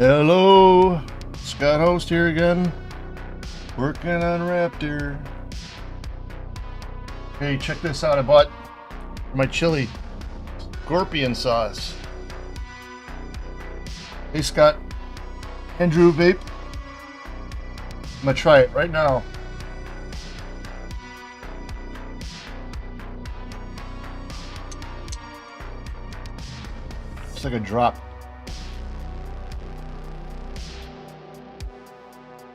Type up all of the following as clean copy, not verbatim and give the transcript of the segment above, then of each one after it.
Hello, Scott Host here again, working on Raptor. Hey, check this out. I bought my chili scorpion sauce. Hey Scott, Andrew Vape. I'm gonna try it right now. It's like a drop.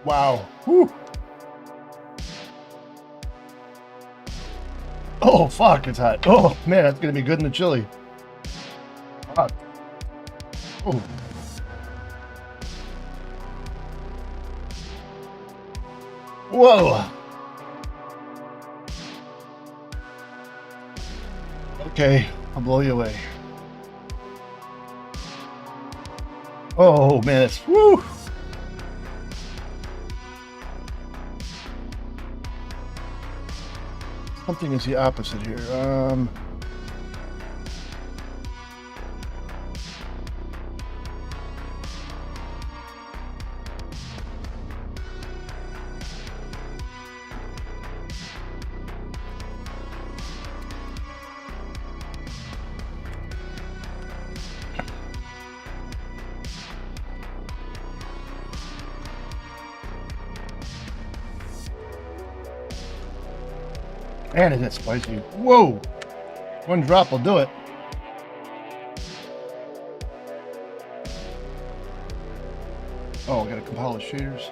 Wow. Whew. Oh, fuck, it's hot. Oh, man, that's going to be good in the chili. Hot. Oh. Whoa. Okay, I'll blow you away. Oh, man, it's... Woo! Something is the opposite here. Man, is it spicy. Whoa! One drop will do it. Oh, I gotta compile the shaders.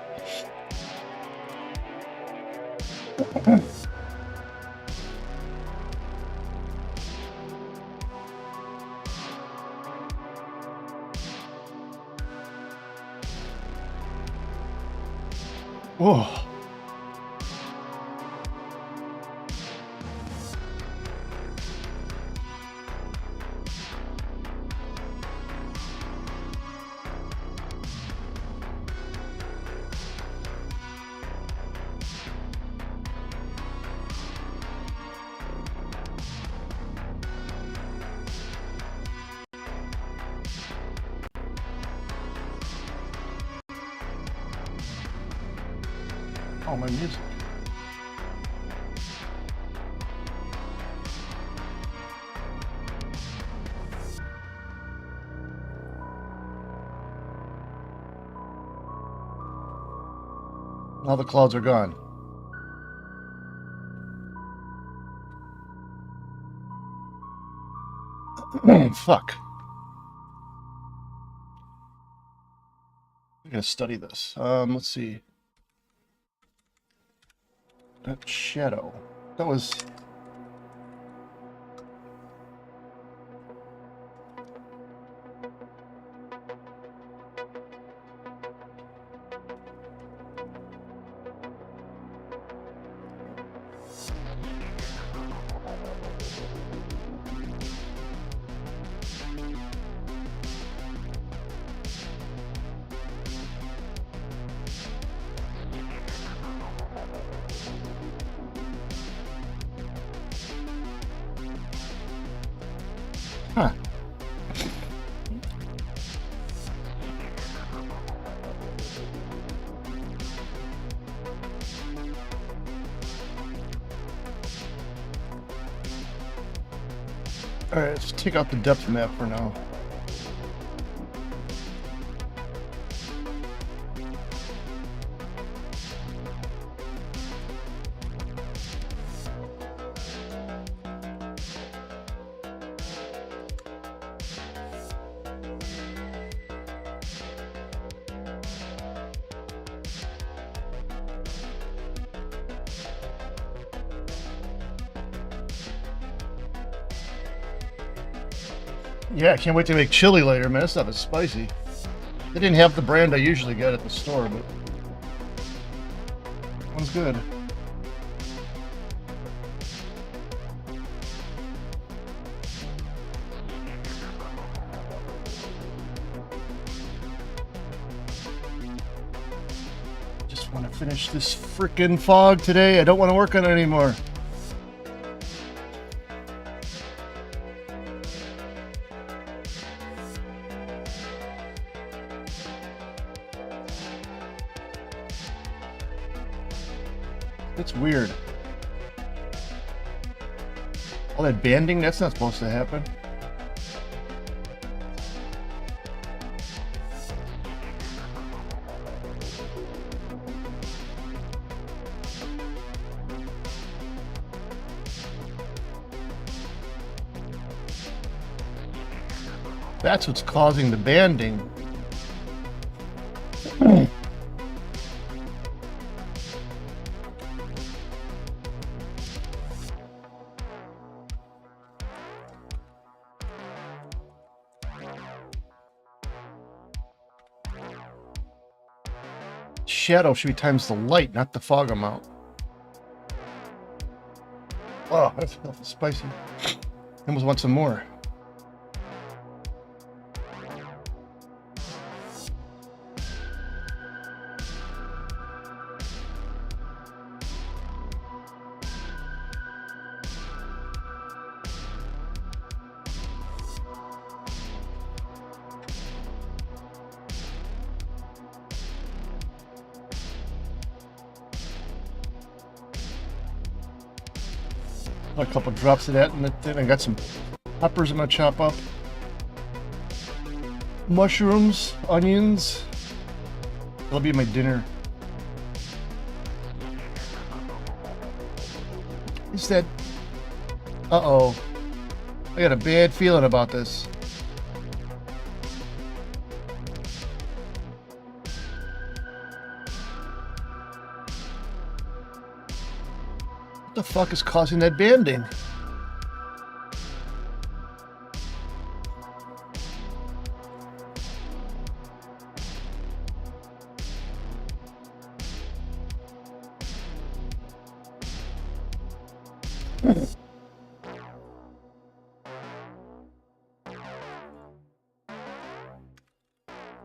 Whoa. Oh, my music. Now the clouds are gone. Fuck. I gotta study this. Let's see. That shadow. That was... Huh. All right, let's take out the depth map for now. Yeah, I can't wait to make chili later, man. This stuff is spicy. They didn't have the brand I usually get at the store, but one's good. Just want to finish this frickin' fog today. I don't want to work on it anymore. That's weird. All that banding, that's not supposed to happen. That's what's causing the banding. Shadow should be times the light, not the fog amount. Oh, that's spicy. I almost want some more. A couple drops of that, and then I got some peppers I'm gonna chop up. Mushrooms, onions. That'll be my dinner. Is that? Uh-oh. I got a bad feeling about this. What the fuck is causing that banding?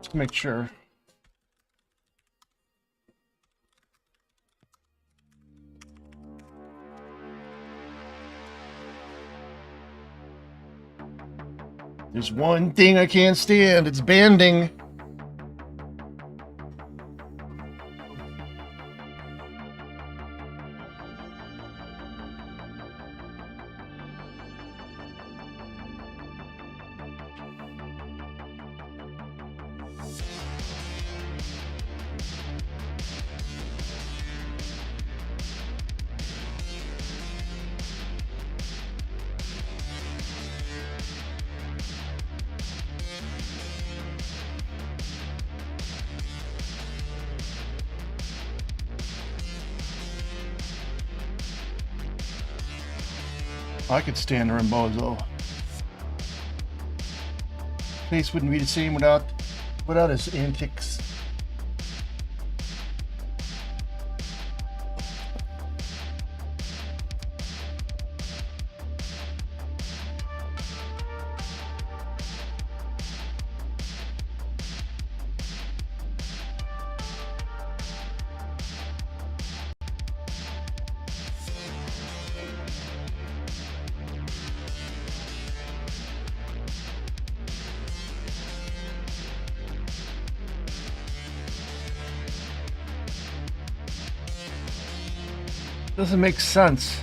Just to make sure. There's one thing I can't stand, it's banding. I could stand the Rembozo. Face wouldn't be the same without his antics. Doesn't make sense.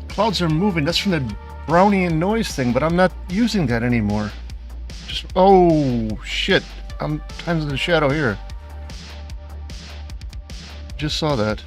Clouds are moving. That's from the Brownian noise thing, but I'm not using that anymore. Just, oh shit. I'm times in the shadow here. Just saw that.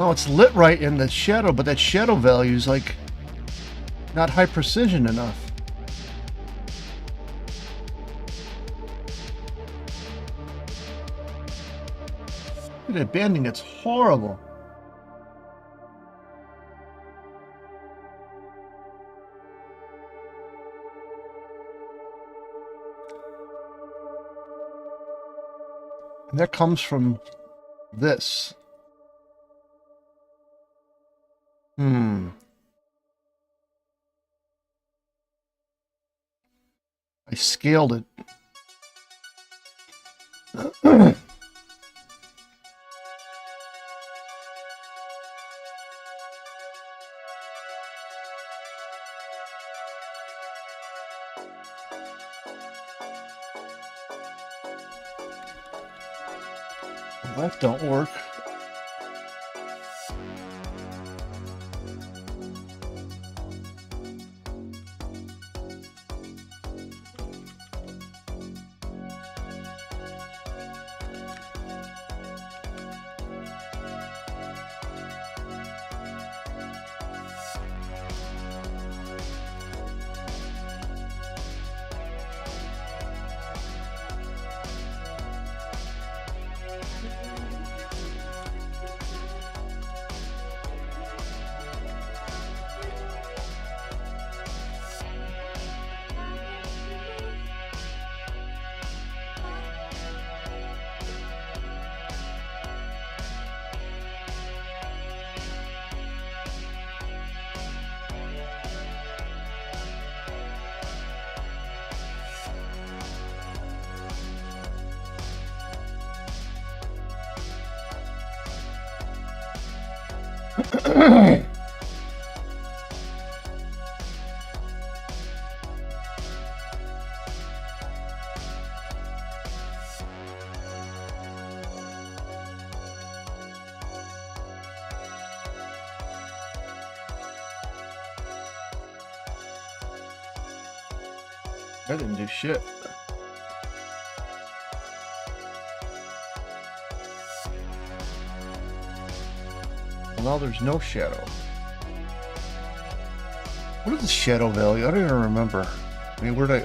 No, it's lit right in the shadow, but that shadow value is like not high precision enough. Look at that banding, it's horrible. And that comes from this. I scaled it. That don't work. I didn't do shit. Well, now there's no shadow. What is the shadow value? I don't even remember. I mean, where'd I...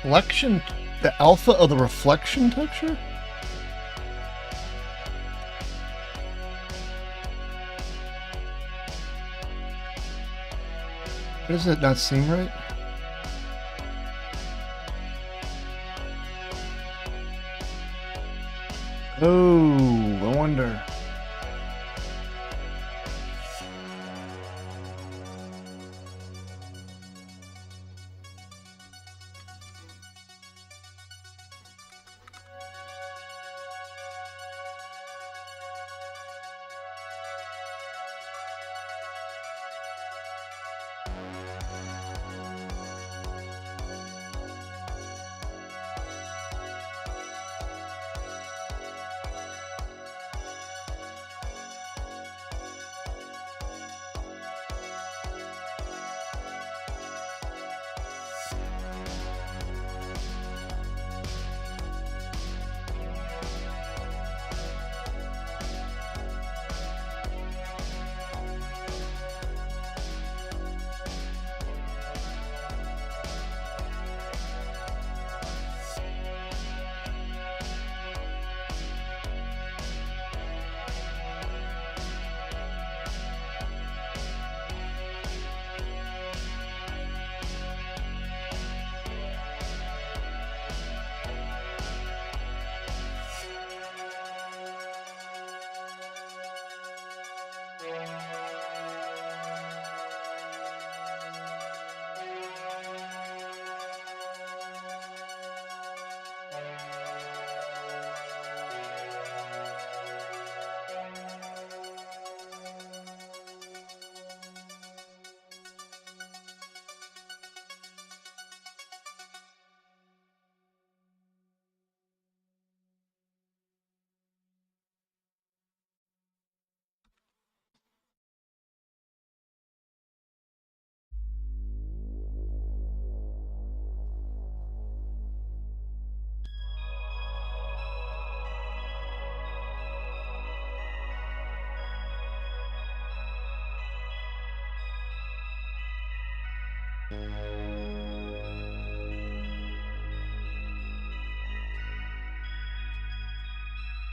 Reflection? The alpha of the reflection texture? Does it not seem right? Oh, I wonder.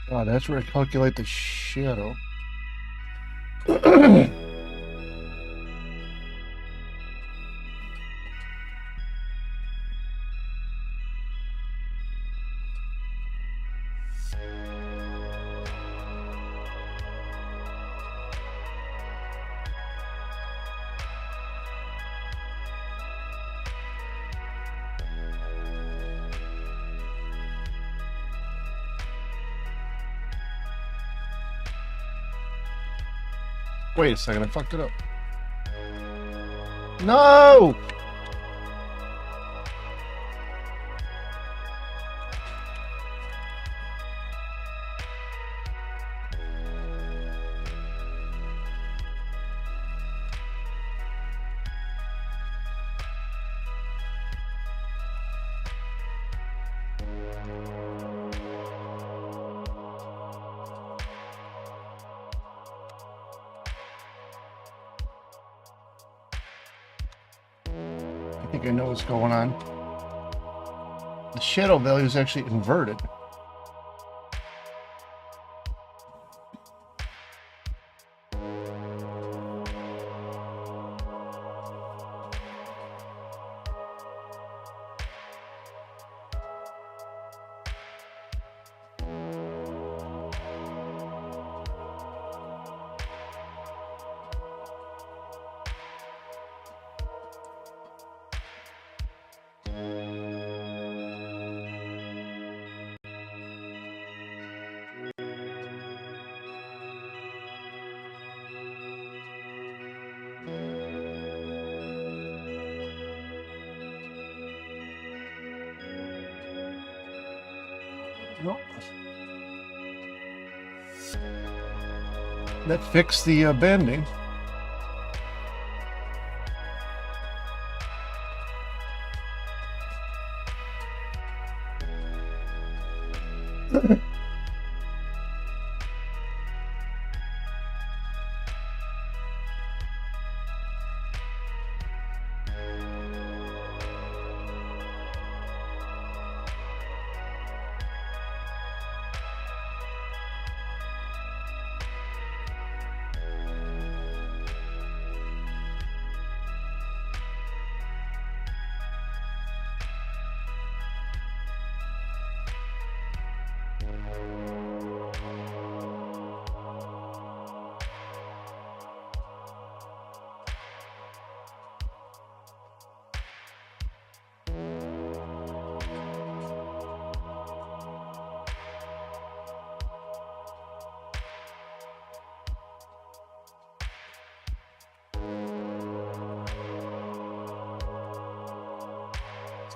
Oh, that's where I calculate the shadow. Wait a second, I fucked it up. No! I think I know what's going on. The shadow value is actually inverted. Nope. That fixed the banding.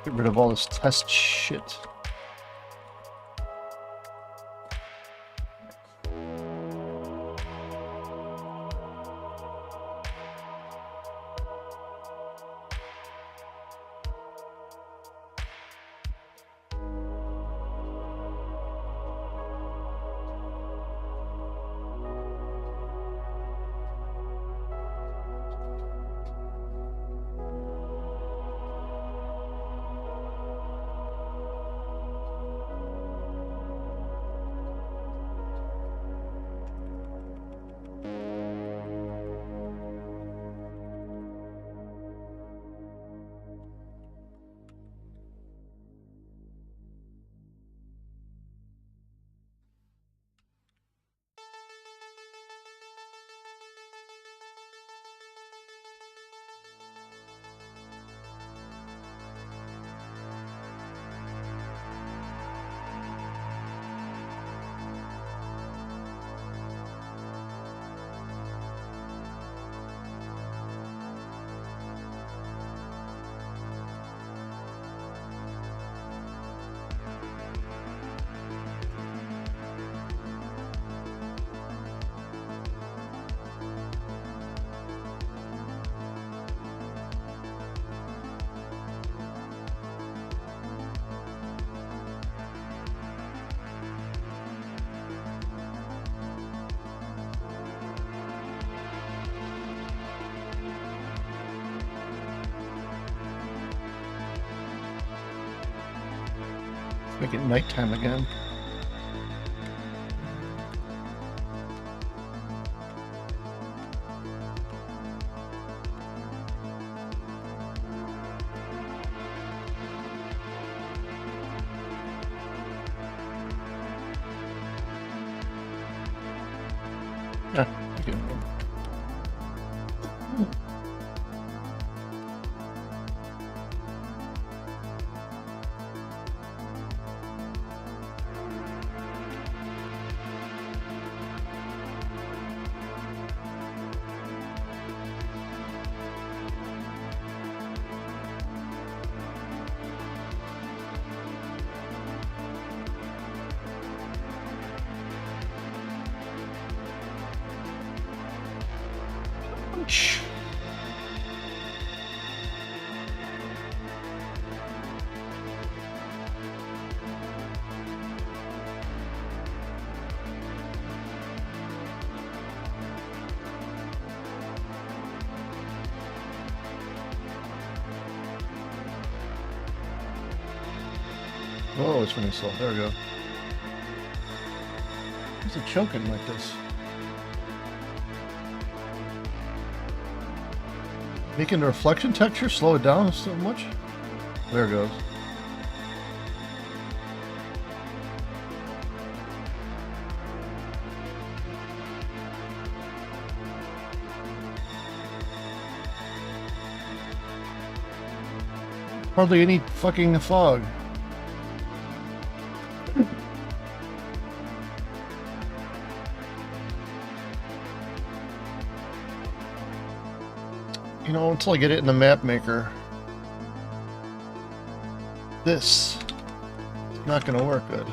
Get rid of all this test shit. Make it nighttime again. Yeah. Okay. Shh. Oh, it's running slow. There we go. What's it choking like this? Making the reflection texture slow it down so much? There it goes. Hardly any fucking fog. You know, until I get it in the map maker, this is not going to work good.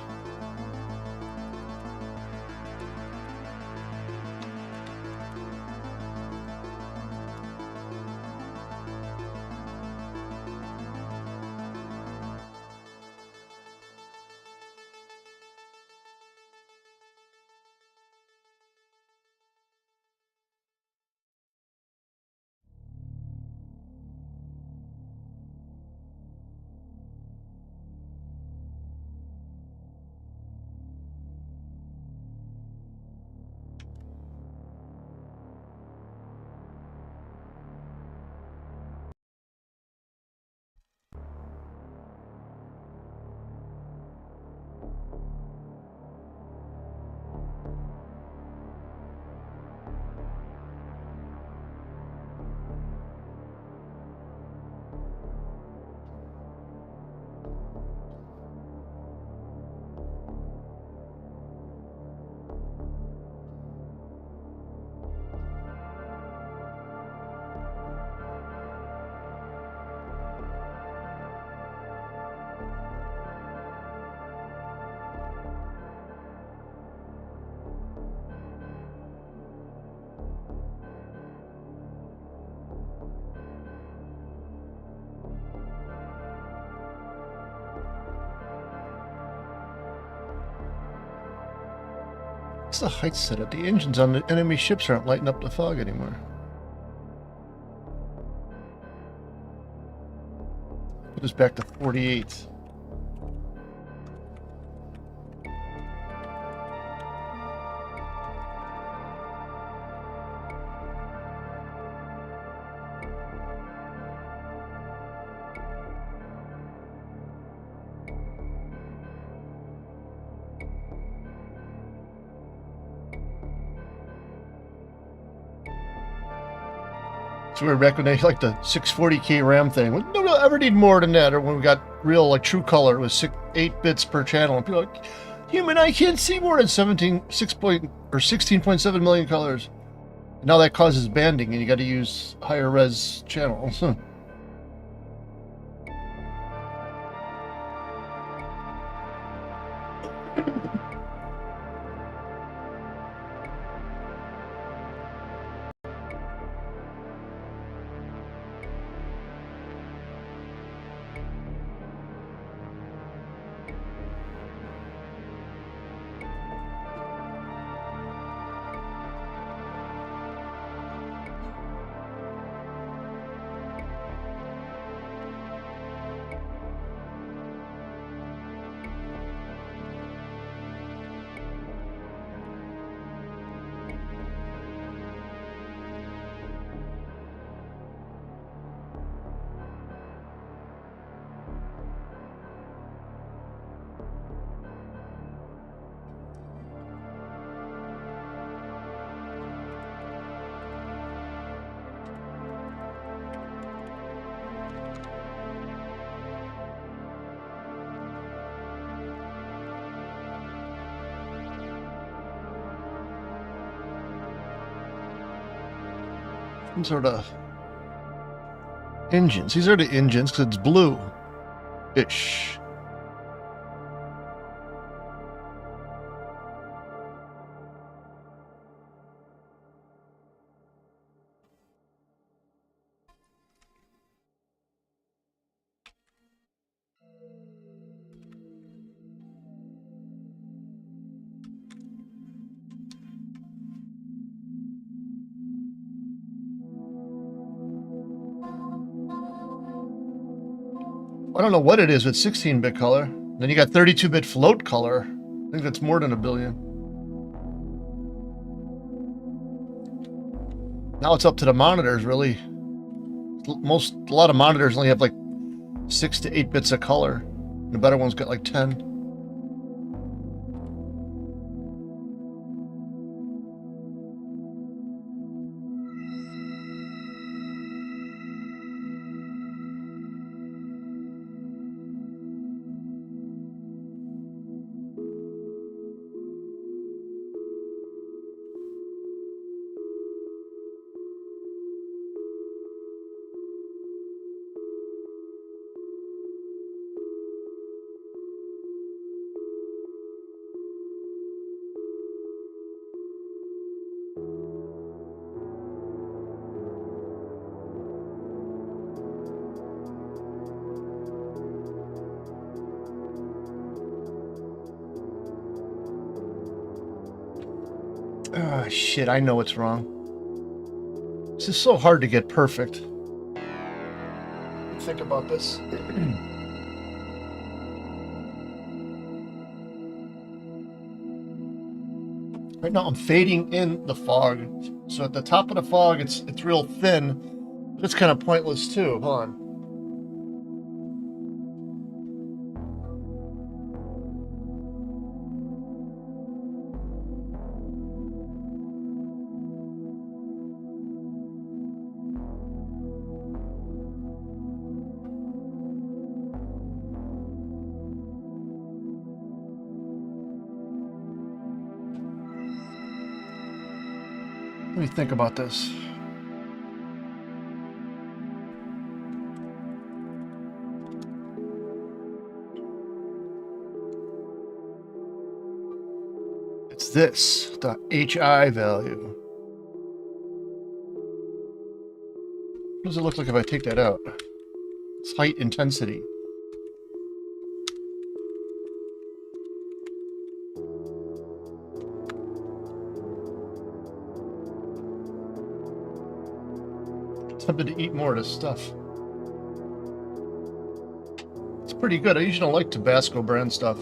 What's the height set at? The engines on the enemy ships aren't lighting up the fog anymore. Put us back to 48. So we're back when they like the 640k RAM thing. We don't ever need more than that. Or when we got real like true color, it was 8 bits per channel. And people are like, human eye can't see more than 16.7 million colors. And now that causes banding, and you got to use higher res channels. Some sort of engines. These are the engines because it's blue-ish. I don't know what it is with 16-bit color. Then you got 32-bit float color. I think that's more than 1 billion. Now it's up to the monitors, really. A lot of monitors only have like 6 to 8 bits of color. The better ones got like 10. Ah, shit, I know what's wrong. This is so hard to get perfect. Think about this. Right now I'm fading in the fog. So at the top of the fog, it's real thin. But it's kind of pointless too. Hold on. Let me think about this. It's this, the HI value. What does it look like if I take that out? It's height intensity. Tempted to eat more of this stuff. It's pretty good. I usually don't like Tabasco brand stuff.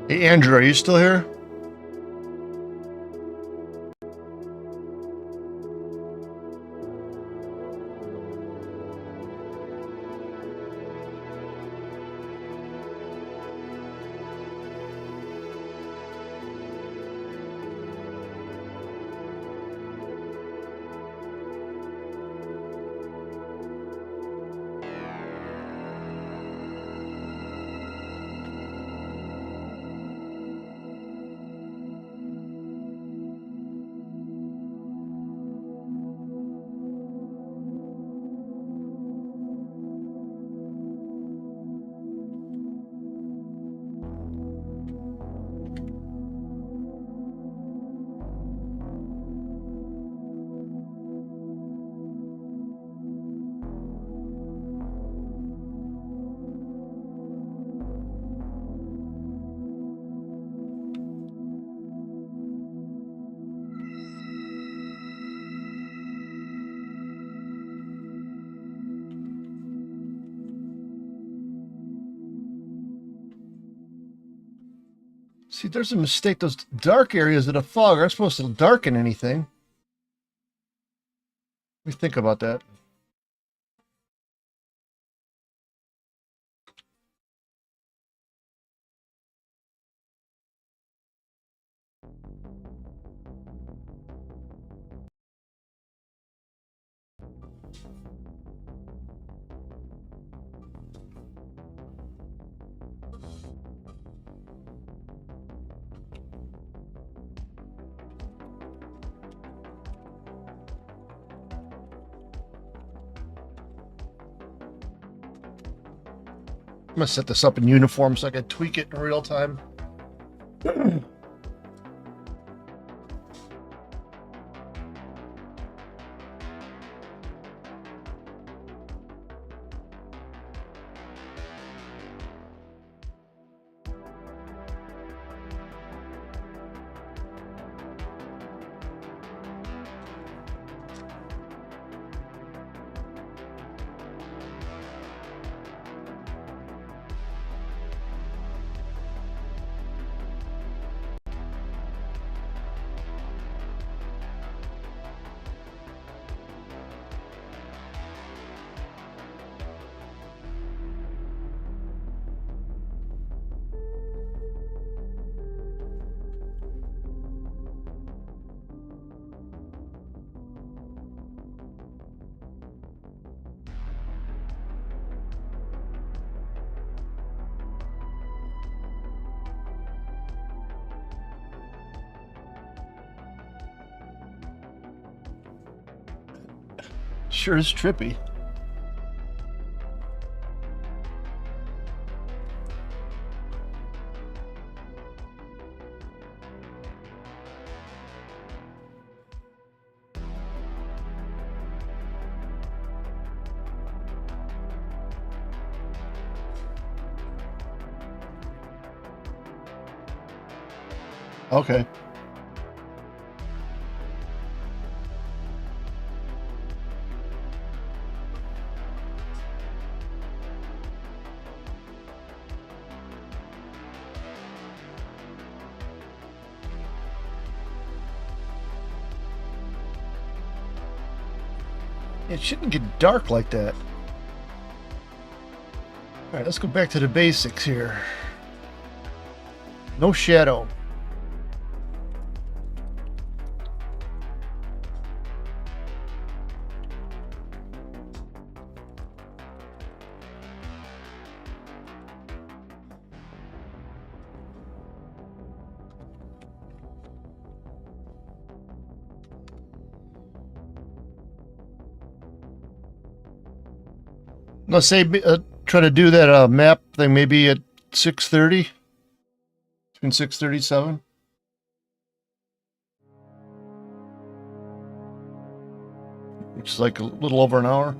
Hey Andrew, are you still here? See, there's a mistake. Those dark areas of the fog aren't supposed to darken anything. Let me think about that. I'm gonna set this up in uniform so I can tweak it in real time. Sure is trippy. Okay. It shouldn't get dark like that. All right, let's go back to the basics here. No shadow. Let's say try to do that map thing maybe at 6:30, between 6:37. Which is like a little over an hour.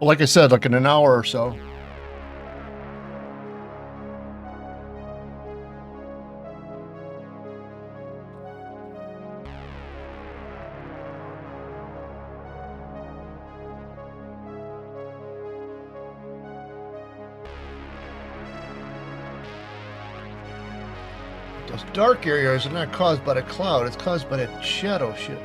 Well, like I said, like in an hour or so. Those dark areas are not caused by the cloud, it's caused by that shadow shit.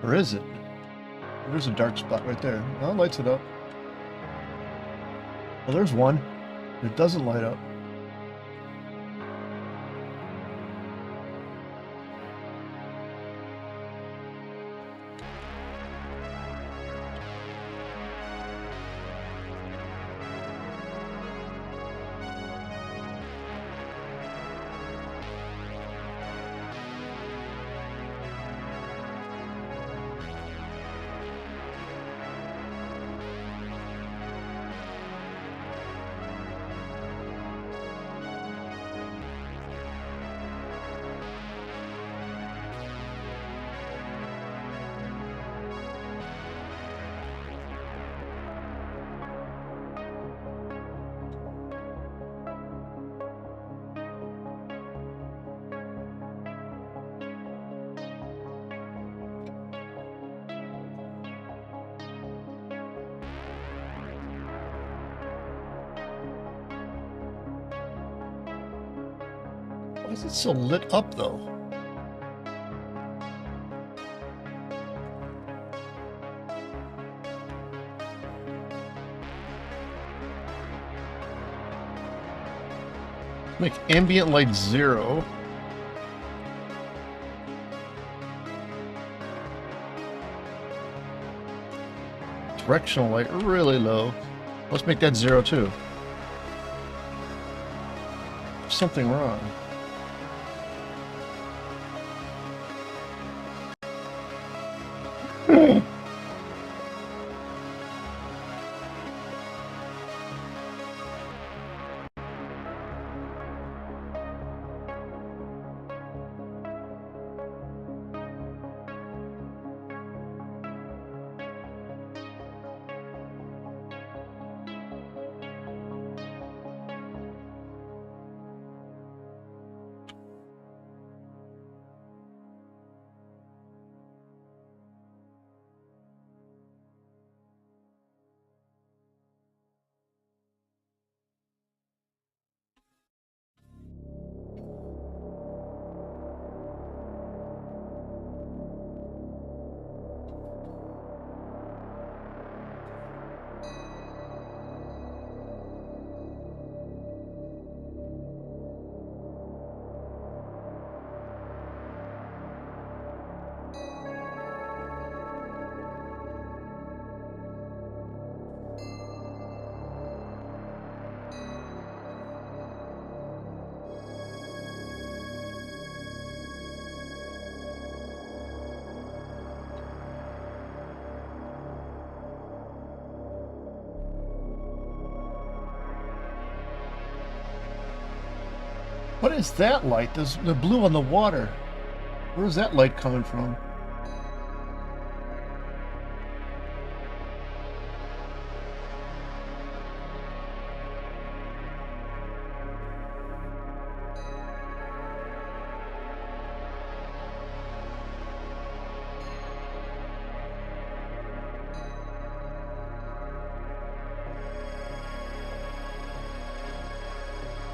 Or is it? There's a dark spot right there. Well, it lights it up. Well, there's one. It doesn't light up. Why is it so lit up, though? Make ambient light 0. Directional light really low. Let's make that 0 too. There's something wrong. What is that light? There's the blue on the water. Where's that light coming from?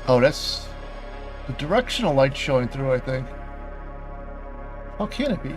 Oh, that's the directional light showing through, I think. How can it be?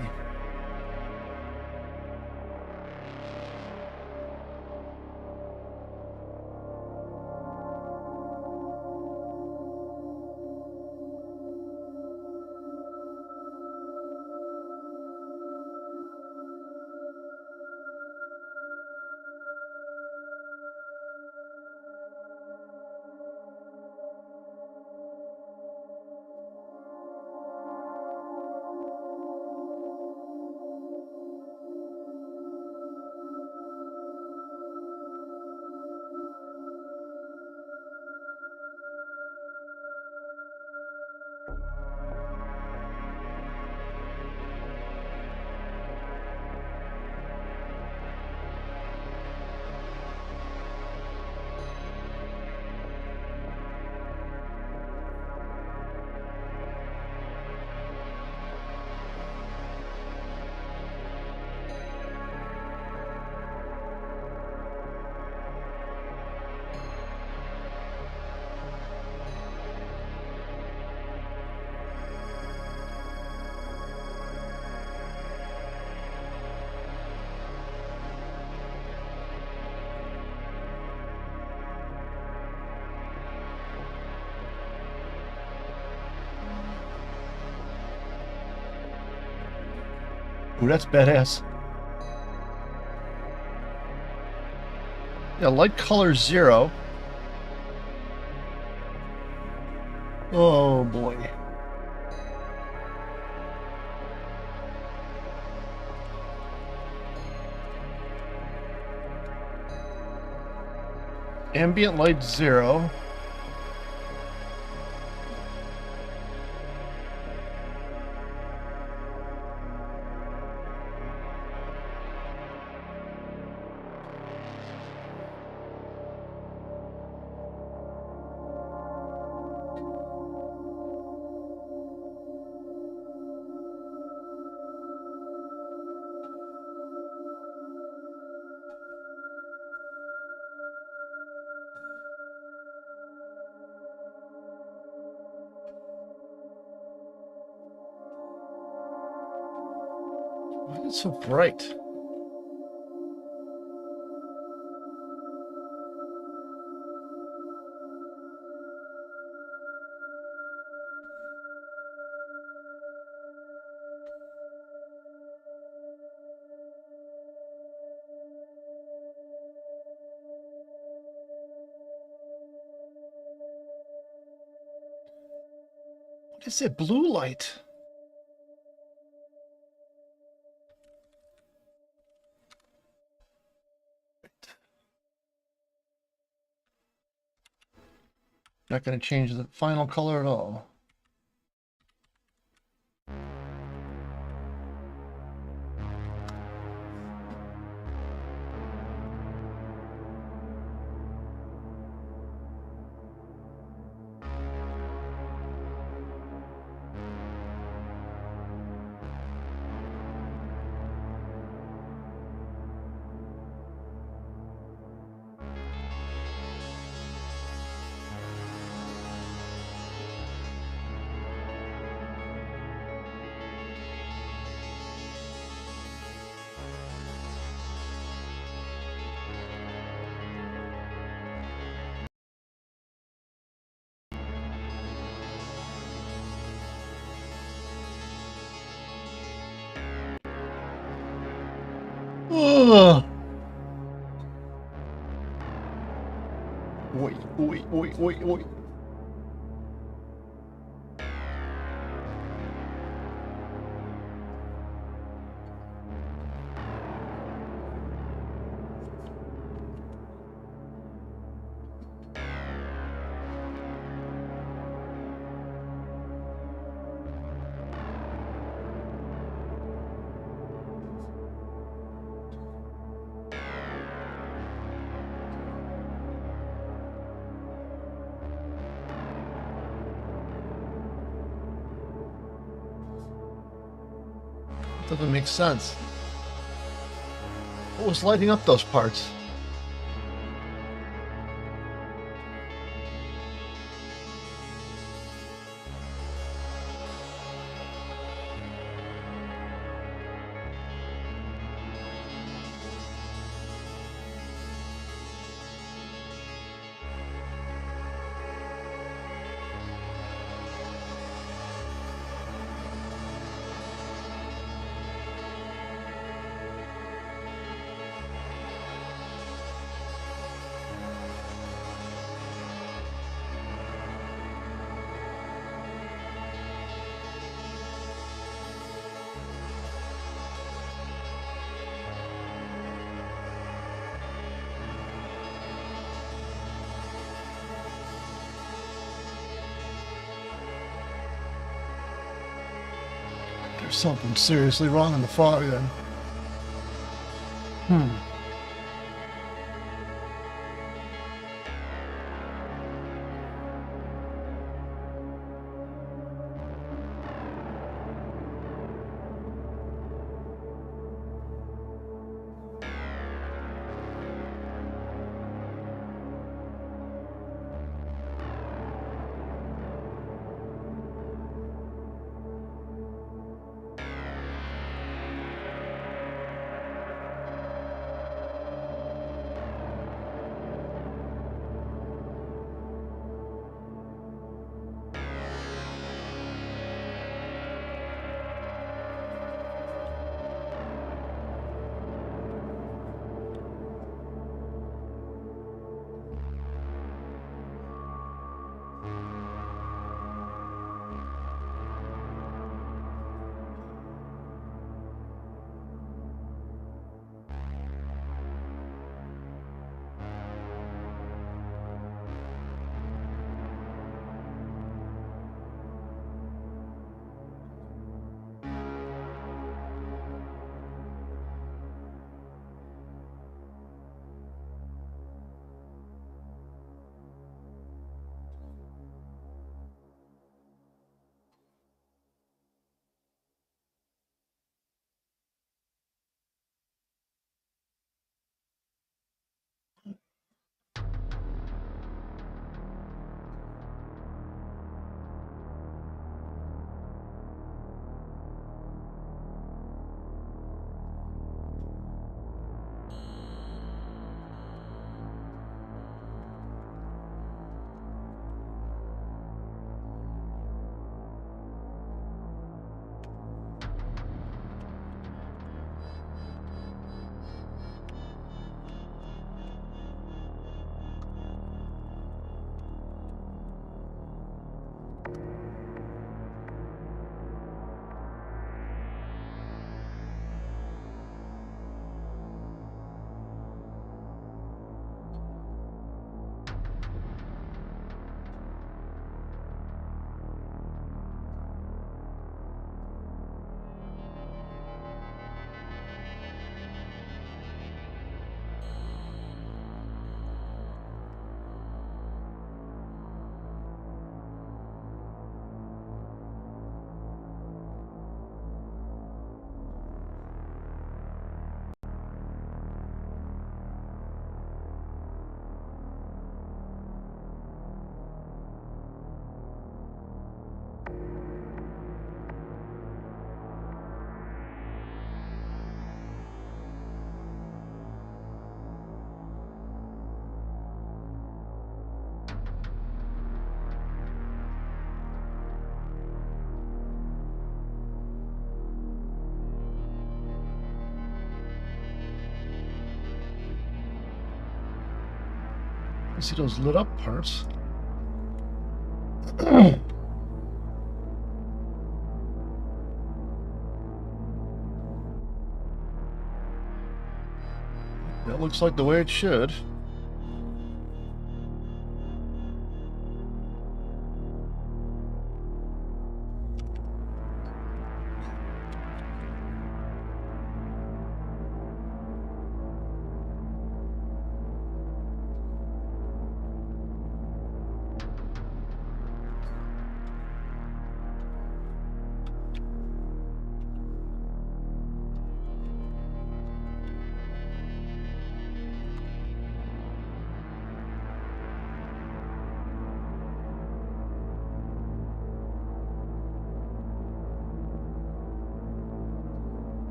Ooh, that's badass. Yeah, light color 0. Oh boy. Ambient light 0. Why is it so bright? What is it? Blue light. Not going to change the final color at all. Ugh. Wait, wait, wait, wait, wait. Doesn't make sense. What was lighting up those parts? There's something seriously wrong in the fog then. You see those lit up parts? That looks like the way it should.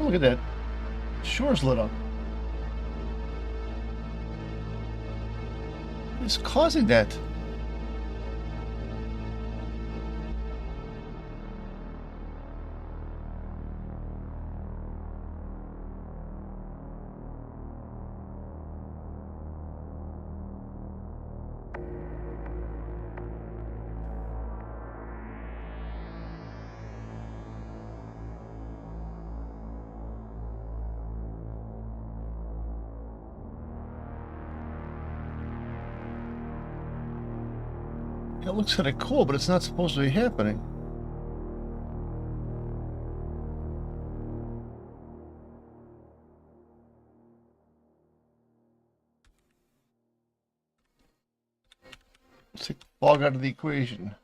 Oh, look at that. Shore's lit up. What's causing that? It looks kind of cool, but it's not supposed to be happening. Let's take fog out of the equation.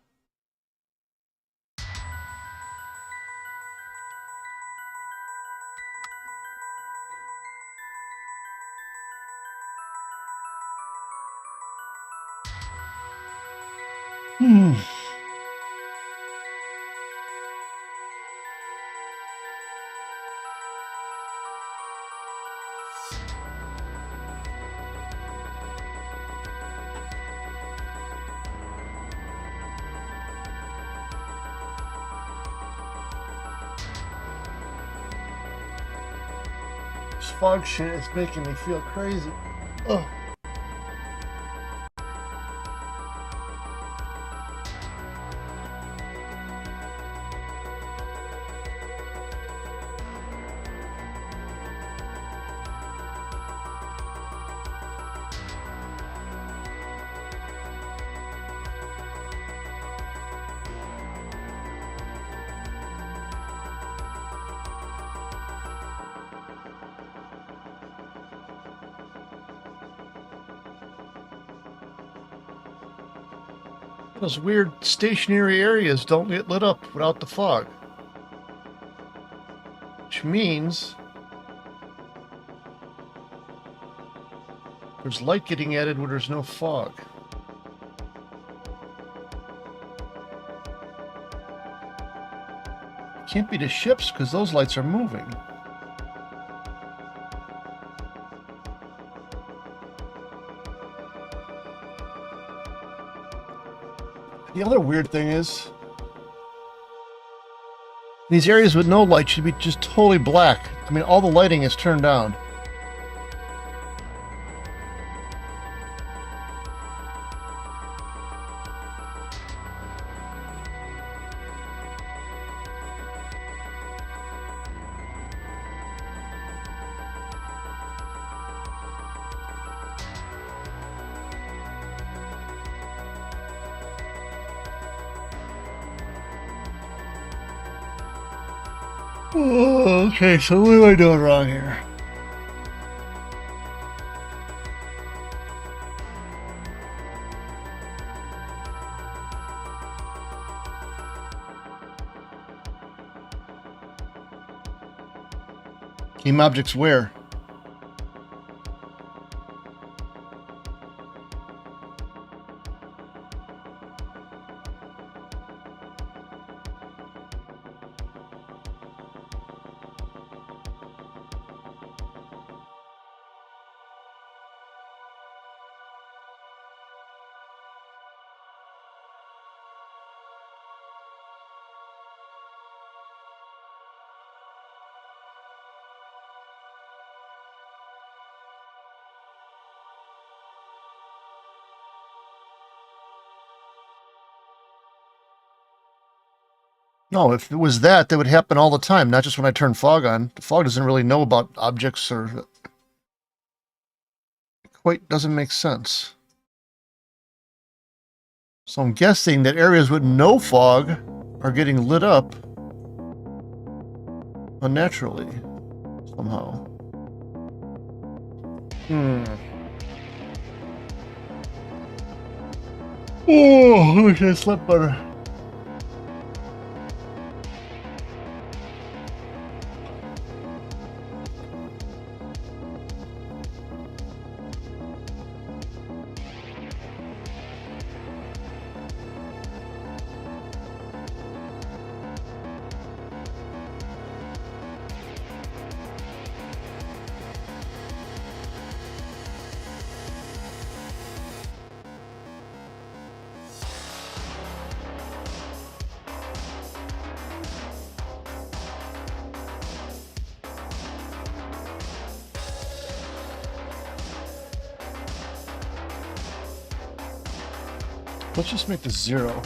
This fog shit is making me feel crazy. Ugh. Those weird stationary areas don't get lit up without the fog. Which means there's light getting added where there's no fog. Can't be the ships because those lights are moving. The other weird thing is, these areas with no light should be just totally black. I mean, all the lighting is turned down. Oh, okay, so what am I doing wrong here? Game objects where? No, if it was that, that would happen all the time, not just when I turn fog on. The fog doesn't really know about objects, or it quite doesn't make sense. So I'm guessing that areas with no fog are getting lit up unnaturally somehow. Oh, I wish I slept better. Let's just make this 0.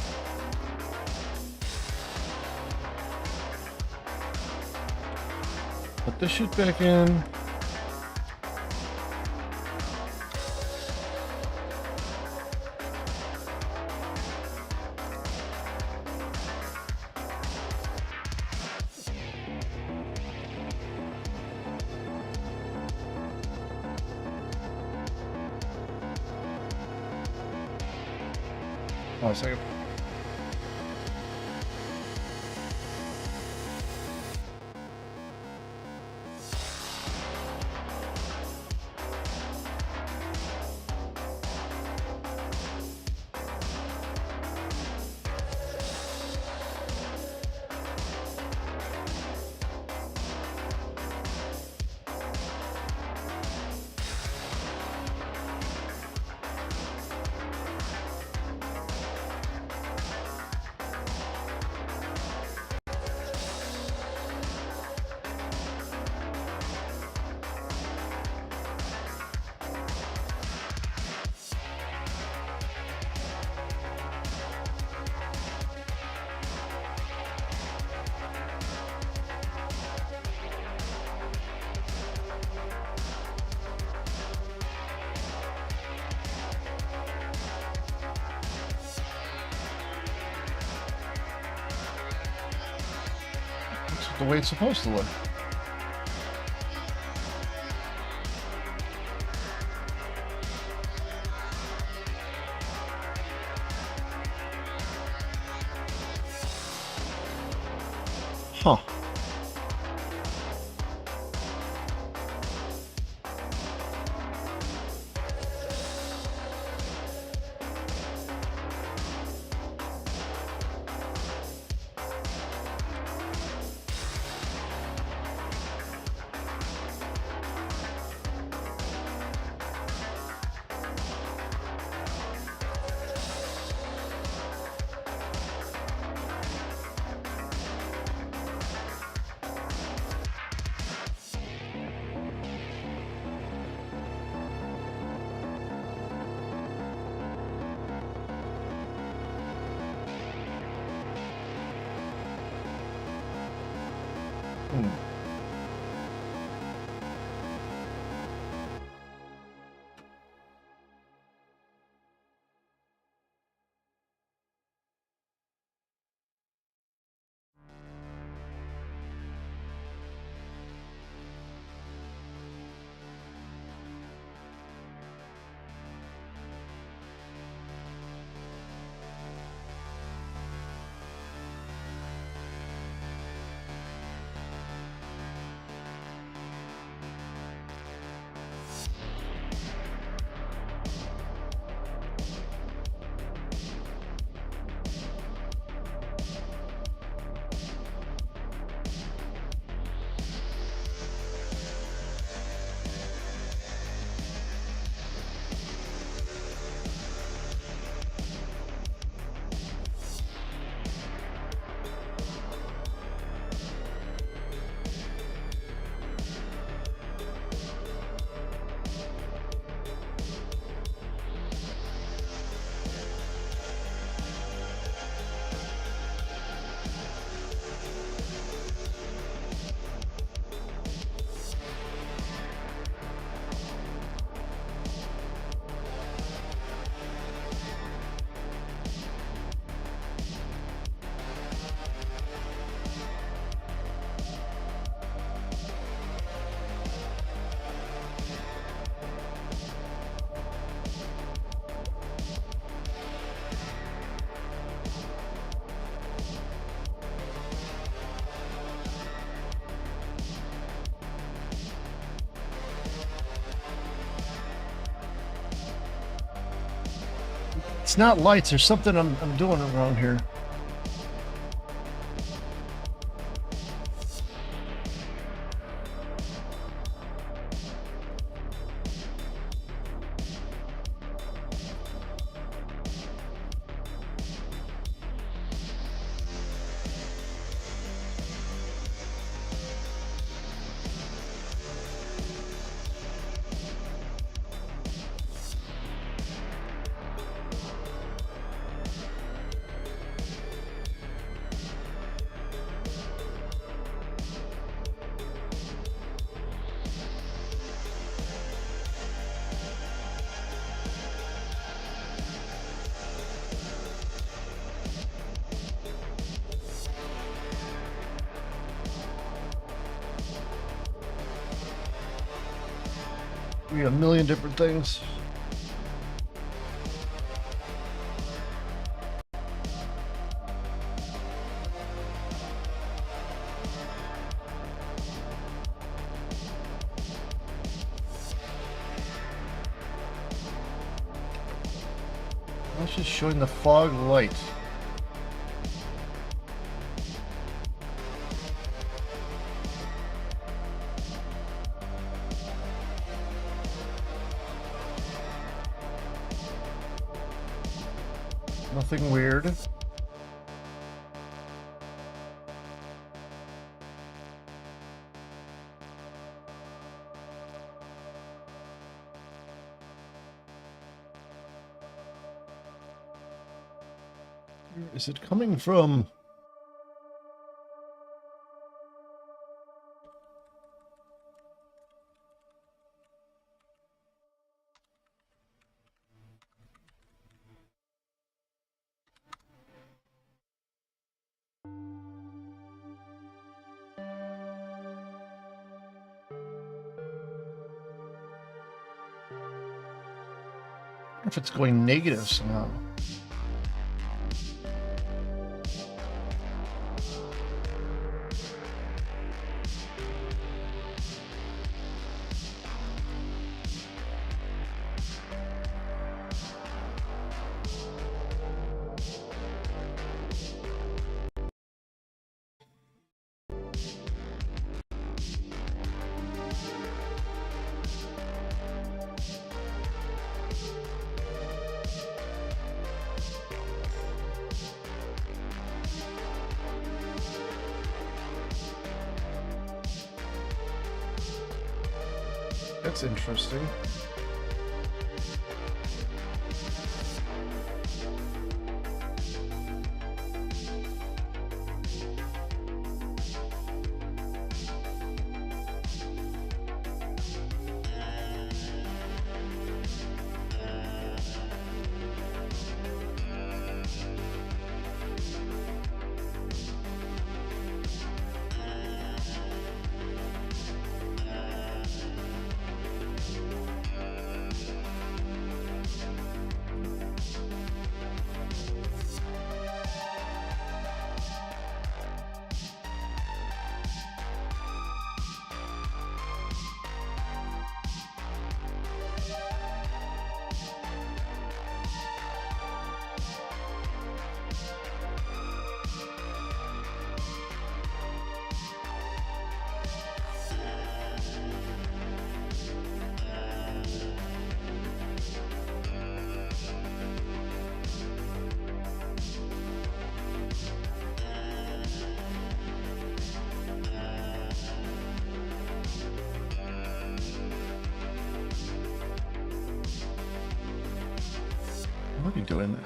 Put this shit back in. Oh, a second. The way it's supposed to look. Huh. It's not lights. There's something I'm doing around here. We got a million different things. That's just showing the fog light. Nothing weird. Where is it coming from? I wonder if it's going negative somehow. That's interesting. What are you doing there?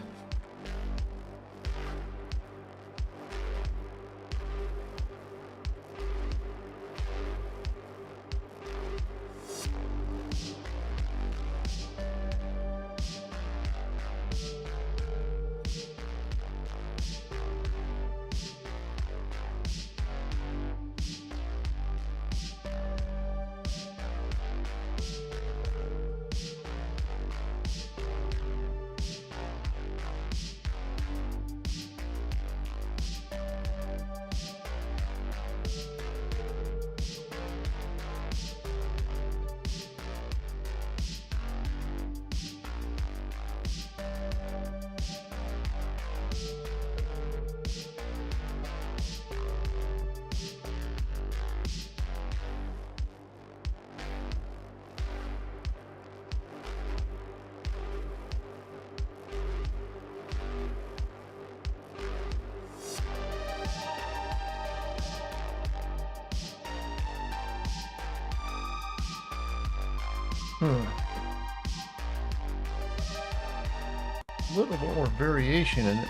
A little bit more variation in it.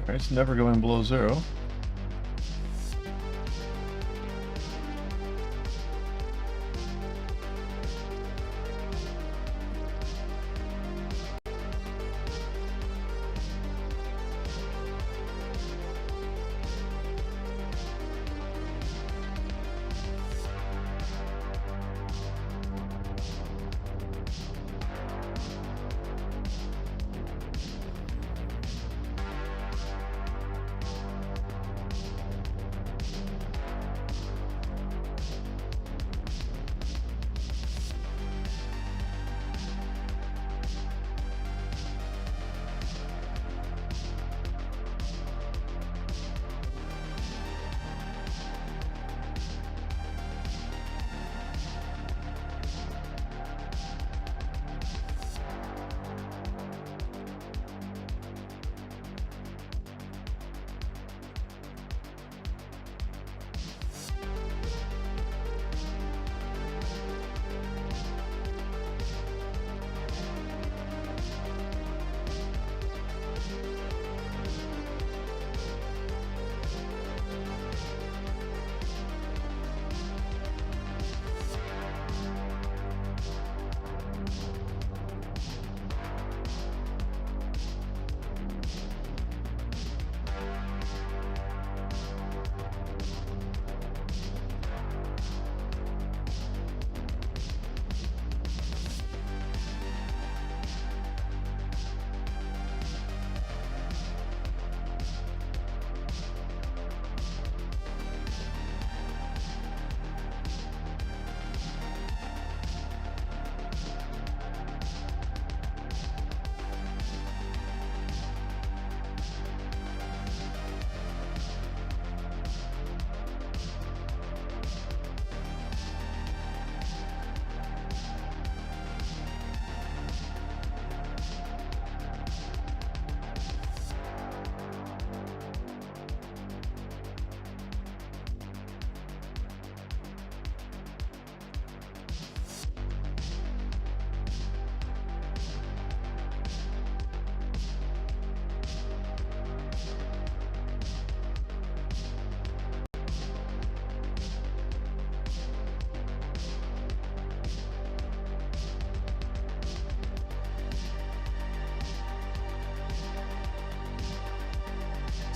Alright, it's never going below 0.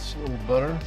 A little better.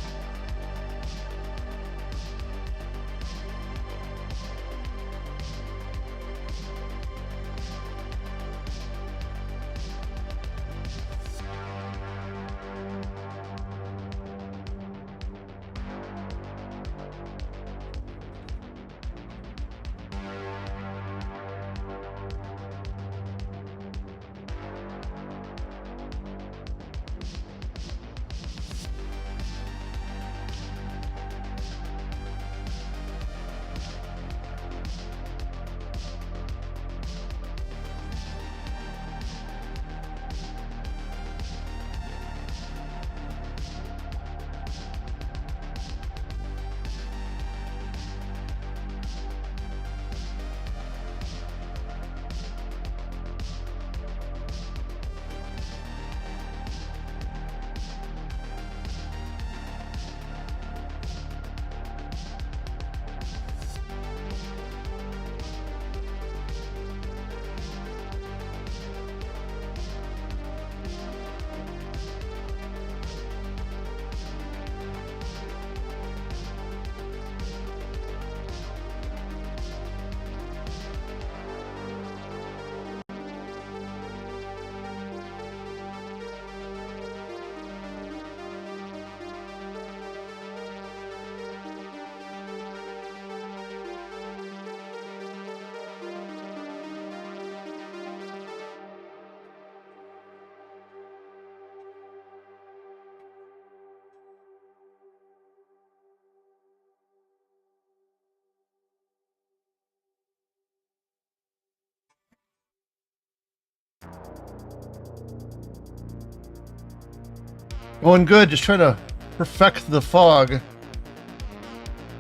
Going good, just trying to perfect the fog and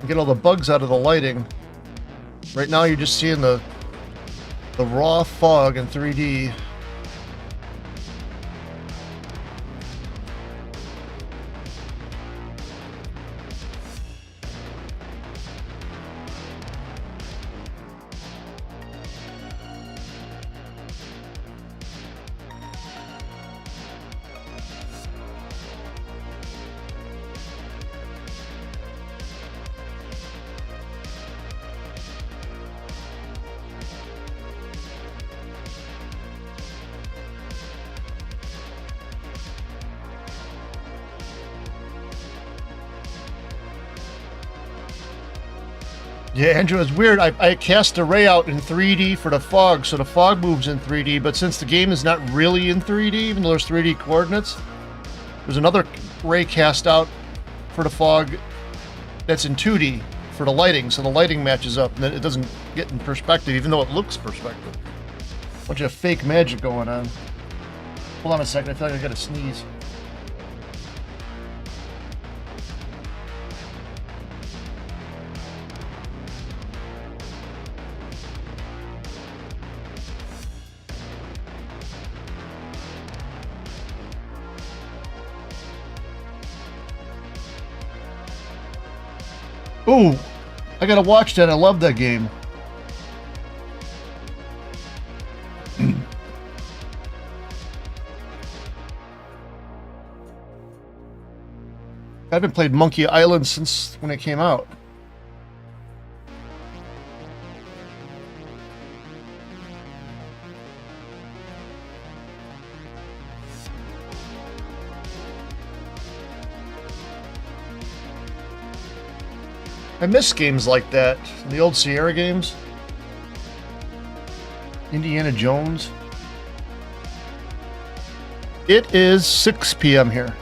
get all the bugs out of the lighting. Right now you're just seeing the raw fog in 3D. Yeah, Andrew, it's weird. I cast a ray out in 3D for the fog, so the fog moves in 3D, but since the game is not really in 3D, even though there's 3D coordinates, there's another ray cast out for the fog that's in 2D for the lighting, so the lighting matches up, and then it doesn't get in perspective, even though it looks perspective. Bunch of fake magic going on. Hold on a second, I feel like I gotta sneeze. Ooh, I gotta watch that. I love that game. I haven't played Monkey Island since when it came out. I miss games like that. The old Sierra games. Indiana Jones. It is 6 p.m. here.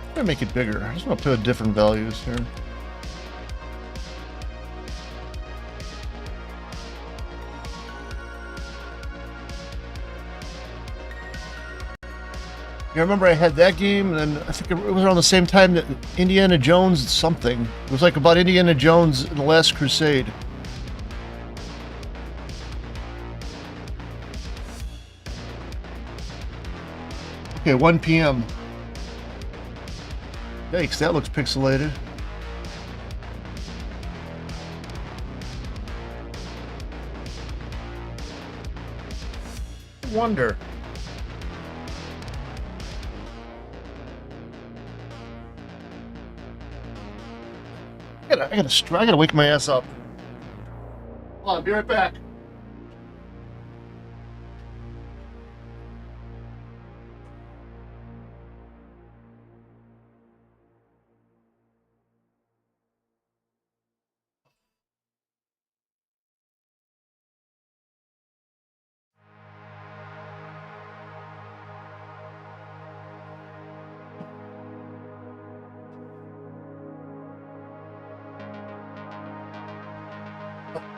I'm gonna make it bigger. I just want to play with different values here. I remember I had that game, and then I think it was around the same time that Indiana Jones something. It was like about Indiana Jones and the Last Crusade. Okay, 1 p.m. Yikes, that looks pixelated. Wonder. I gotta wake my ass up. Hold on, be right back.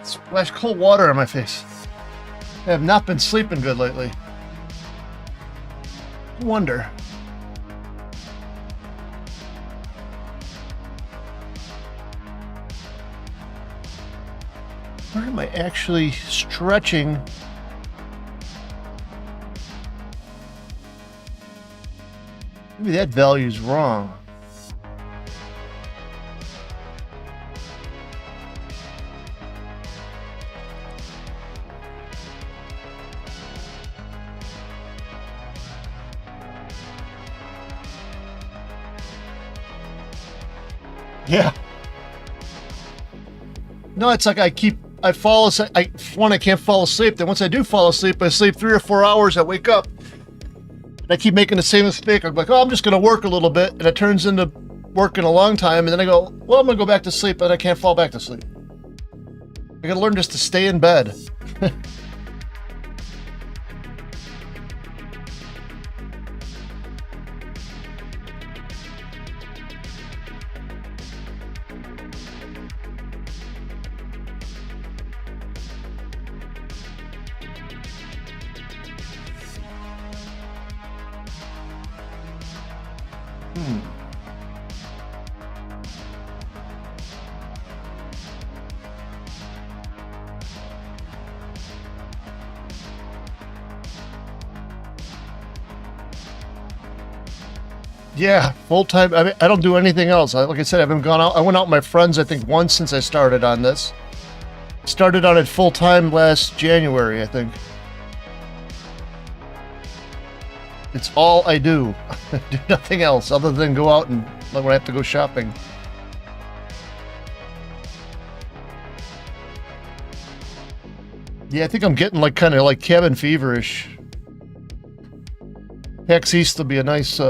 Splash cold water on my face. I have not been sleeping good lately. I wonder. Where am I actually stretching? Maybe that value's wrong. Yeah. No, it's like I fall asleep. I can't fall asleep. Then once I do fall asleep, I sleep 3 or 4 hours. I wake up. And I keep making the same mistake. I'm like, oh, I'm just going to work a little bit. And it turns into working a long time. And then I go, well, I'm going to go back to sleep. And I can't fall back to sleep. I got to learn just to stay in bed. Yeah, full time. I mean, I don't do anything else. Like I said, I haven't gone out. I went out with my friends, I think, once since I started on this. Started on it full time last January, I think. It's all I do. I do nothing else other than go out and when I have to go shopping. Yeah, I think I'm getting like kind of like cabin feverish. PAX East will be a nice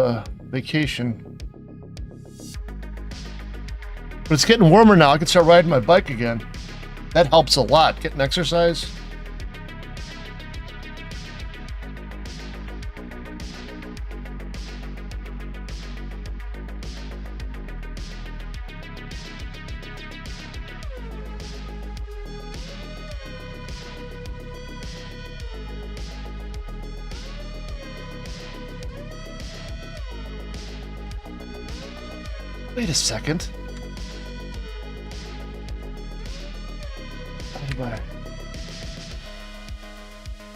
vacation. But it's getting warmer now. I can start riding my bike again. That helps a lot, getting exercise. Wait a second.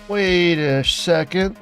Wait a second.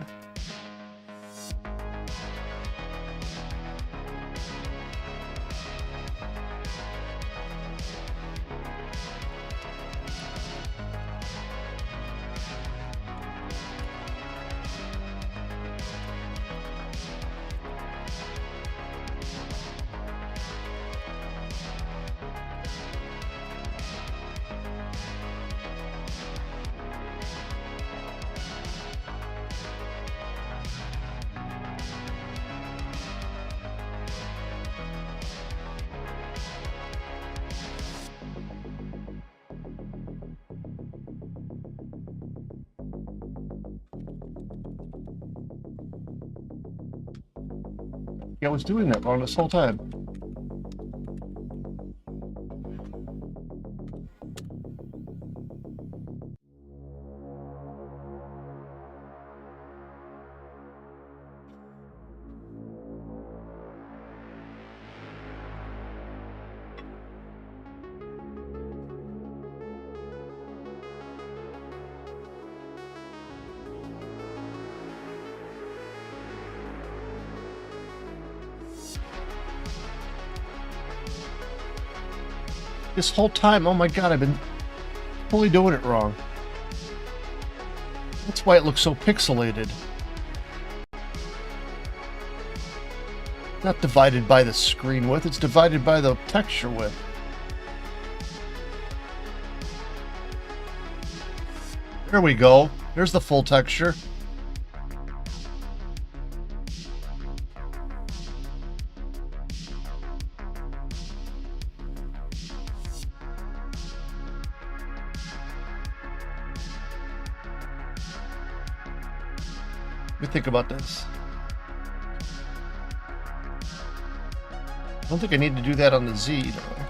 I was doing that wrong this whole time. This whole time, oh my god, I've been totally doing it wrong. That's why it looks so pixelated. Not divided by the screen width, it's divided by the texture width. There we go. There's the full texture. Let me think about this. I don't think I need to do that on the Z, do I?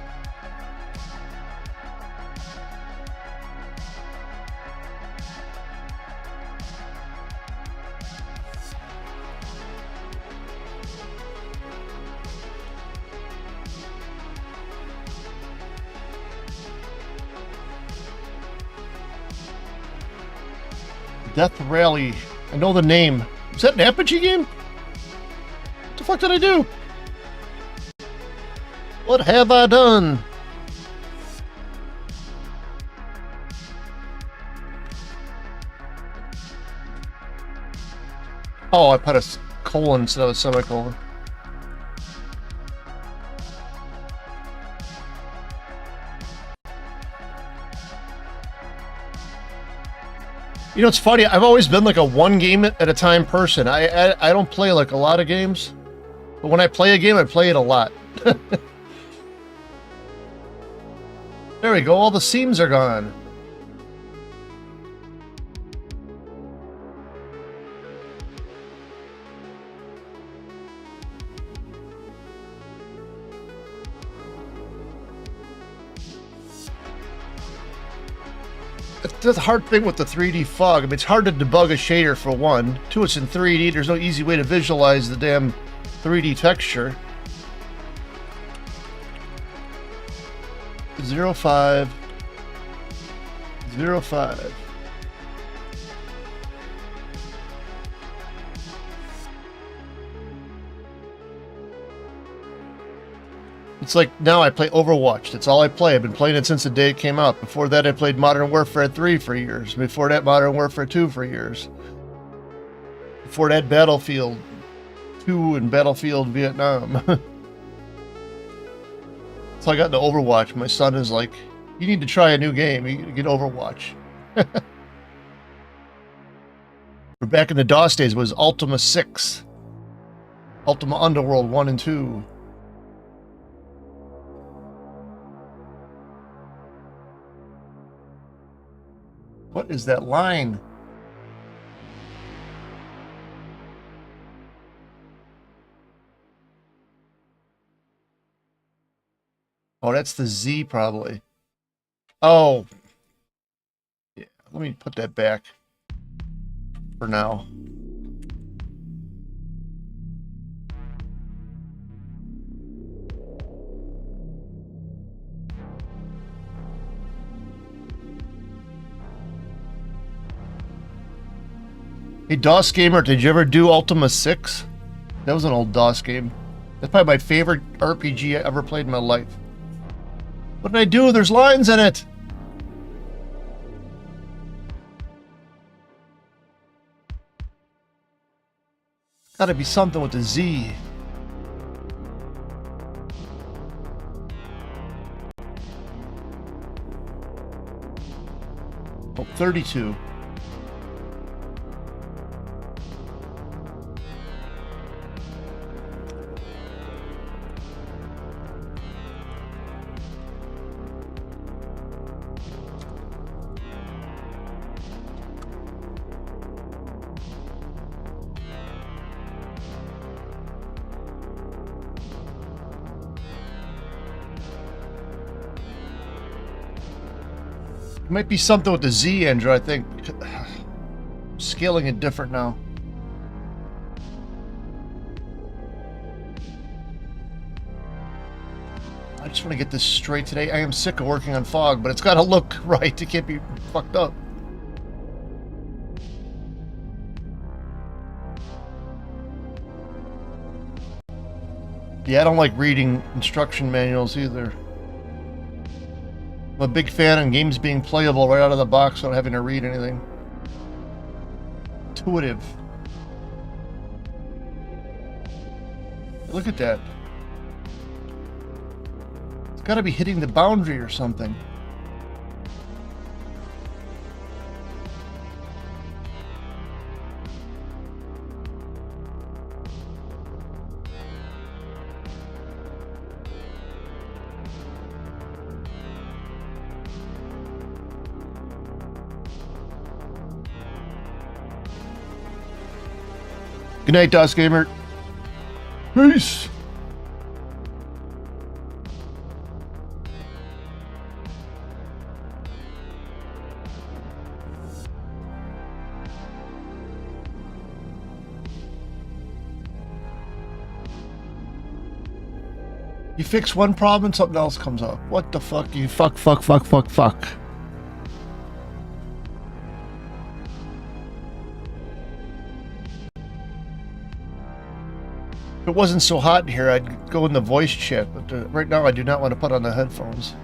Death Rally. I know the name. Is that an Apogee game? What the fuck did I do? What have I done? Oh, I put a colon instead of a semicolon. You know, it's funny. I've always been like a one game at a time person. I don't play like a lot of games, but when I play a game, I play it a lot. There we go. All the seams are gone. That's the hard thing with the 3D fog. I mean, it's hard to debug a shader for one. Two, it's in 3D. There's no easy way to visualize the damn 3D texture. 05. 05. It's like now I play Overwatch. That's all I play. I've been playing it since the day it came out. Before that, I played Modern Warfare 3 for years. Before that, Modern Warfare 2 for years. Before that, Battlefield 2 and Battlefield Vietnam. So I got into Overwatch. My son is like, you need to try a new game. You get Overwatch. But back in the DOS days, it was Ultima 6. Ultima Underworld 1 and 2. What is that line? Oh, that's the Z probably. Oh. Yeah, let me put that back for now. Hey, DOS Gamer, did you ever do Ultima 6? That was an old DOS game. That's probably my favorite RPG I ever played in my life. What did I do? There's lines in it! Gotta be something with the Z. Oh, 32. It might be something with the Z, Andrew, I think. Scaling it different now. I just want to get this straight today. I am sick of working on fog, but it's got to look right. It can't be fucked up. Yeah, I don't like reading instruction manuals either. I'm a big fan of games being playable right out of the box without having to read anything. Intuitive. Look at that. It's got to be hitting the boundary or something. Good night, DOS Gamer. Peace. You fix one problem and something else comes up. What the fuck? You fuck. If it wasn't so hot in here, I'd go in the voice chat, but right now I do not want to put on the headphones.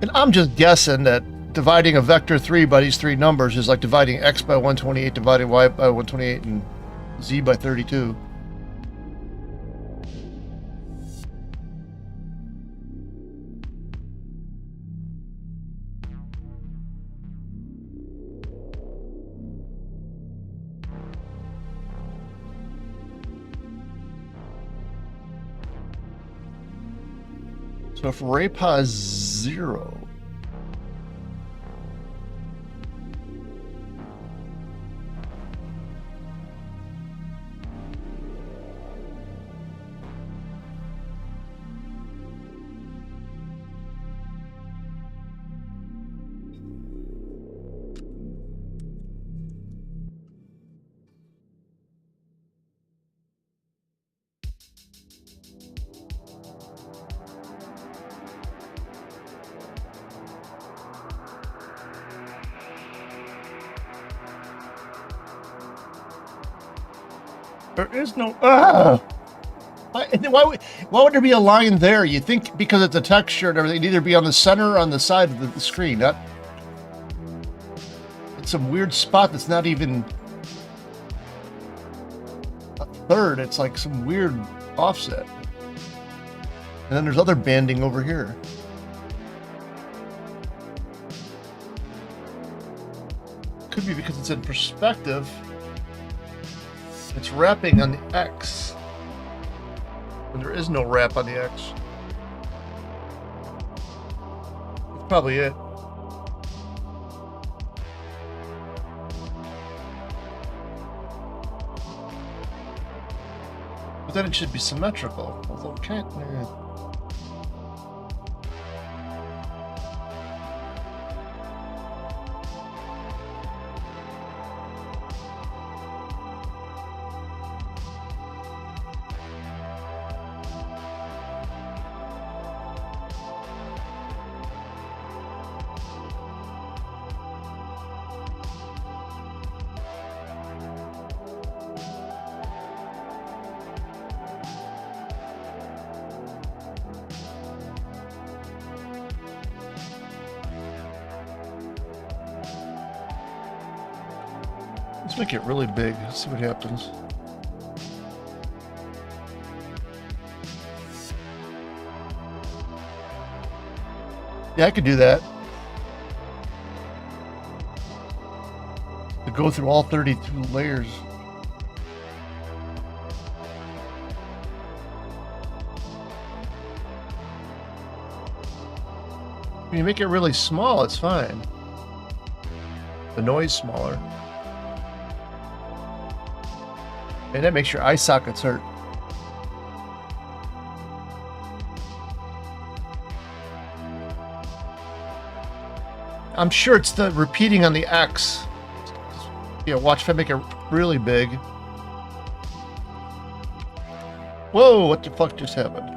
And I'm just guessing that dividing a vector 3 by these three numbers is like dividing x by 128, dividing y by 128, and z by 32. So if RAPA is 0, There is no. Why would there be a line there? You think because it's a texture and everything, it'd either be on the center or on the side of the screen. It's some weird spot that's not even a third. It's like some weird offset. And then there's other banding over here. Could be because it's in perspective. It's wrapping on the X. And there is no wrap on the X. That's probably it. But then it should be symmetrical. Although it can't. Let's make it really big. Let's see what happens. Yeah, I could do that. To go through all 32 layers. When you make it really small, it's fine. The noise smaller. And that makes your eye sockets hurt. I'm sure it's the repeating on the X. Yeah, watch if I make it really big. Whoa, what the fuck just happened?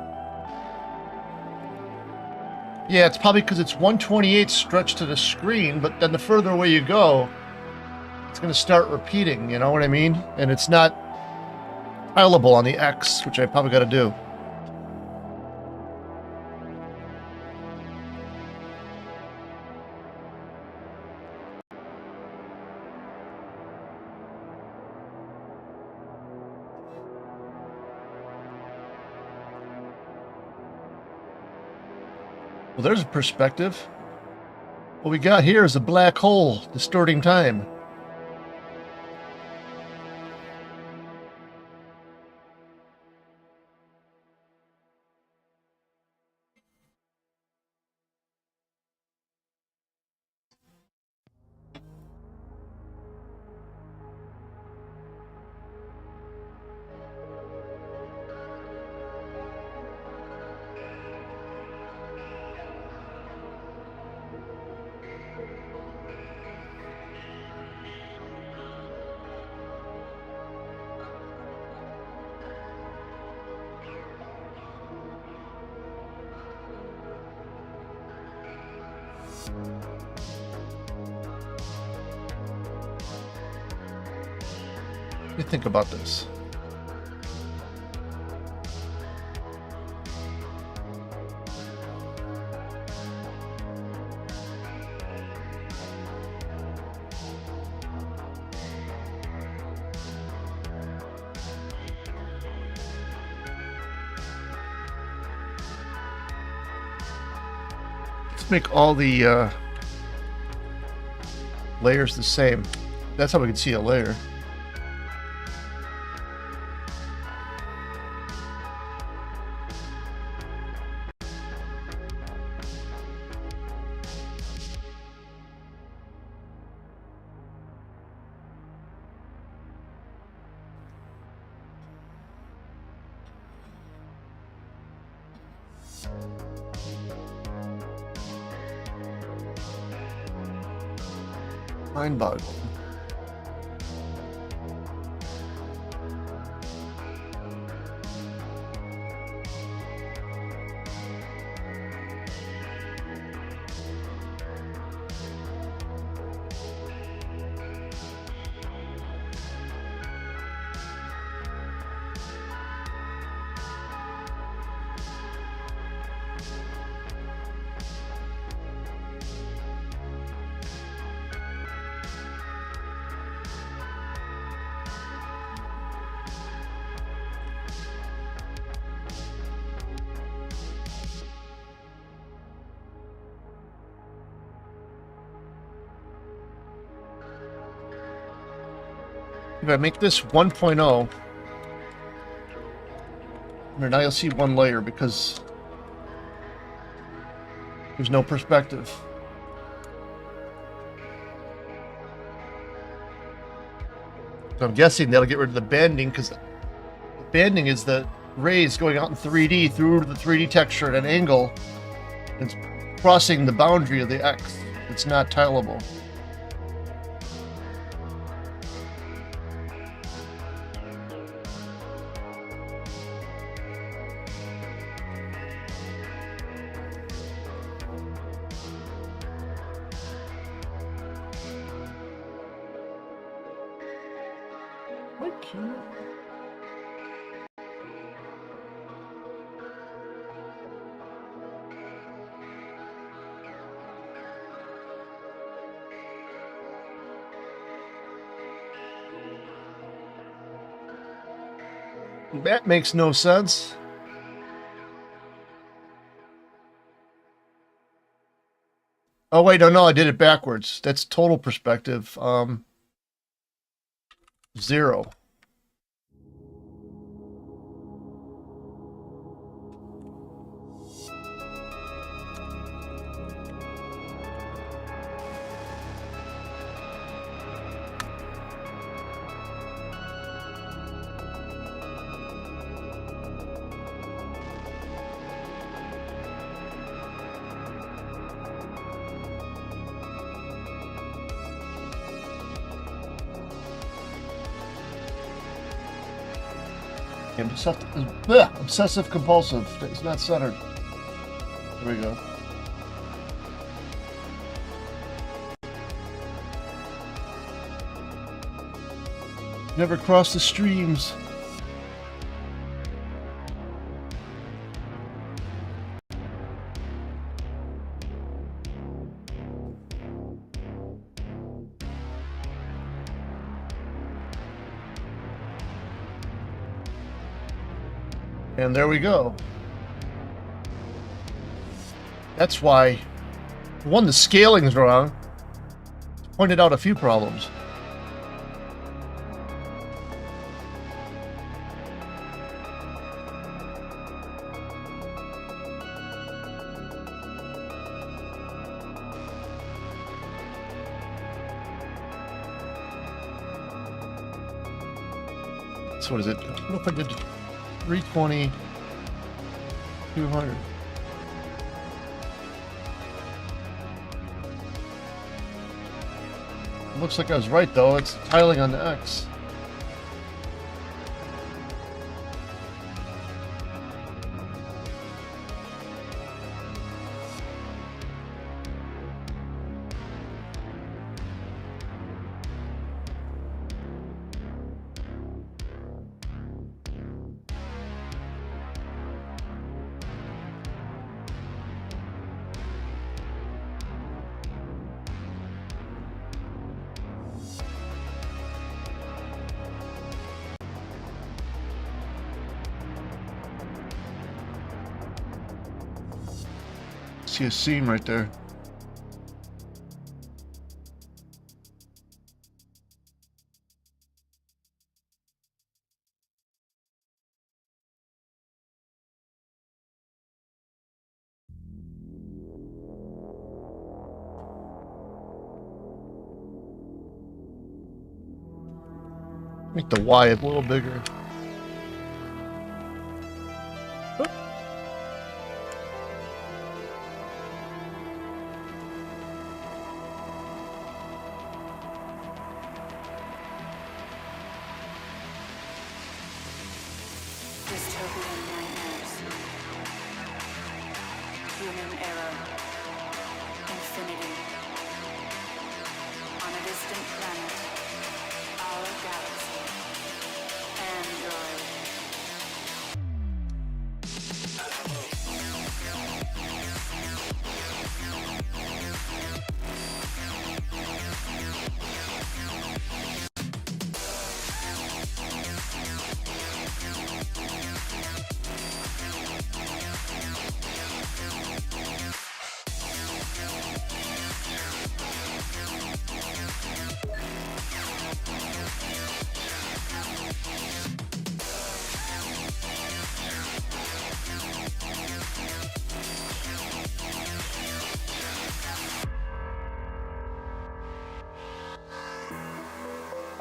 Yeah, it's probably because it's 128 stretched to the screen, but then the further away you go, it's going to start repeating, you know what I mean? And it's not tileable on the X, which I probably got to do. Well, there's a perspective. What we got here is a black hole distorting time. What do you think about this? Let's make all the layers the same. That's how we can see a layer. Mind-boggling. If I make this 1.0, now you'll see one layer because there's no perspective. So I'm guessing that'll get rid of the banding, because the banding is the rays going out in 3D through the 3D texture at an angle. It's crossing the boundary of the X. It's not tileable. That makes no sense. Oh wait, no, I did it backwards. That's total perspective. 0. Obsessive compulsive. It's not centered. There we go. Never cross the streams. And there we go. That's why, one, the scaling is wrong. Pointed out a few problems. So what is it? I don't know if I did 320, 200. Looks like I was right though. It's tiling on the X. See a seam right there. Make the Y a little bigger.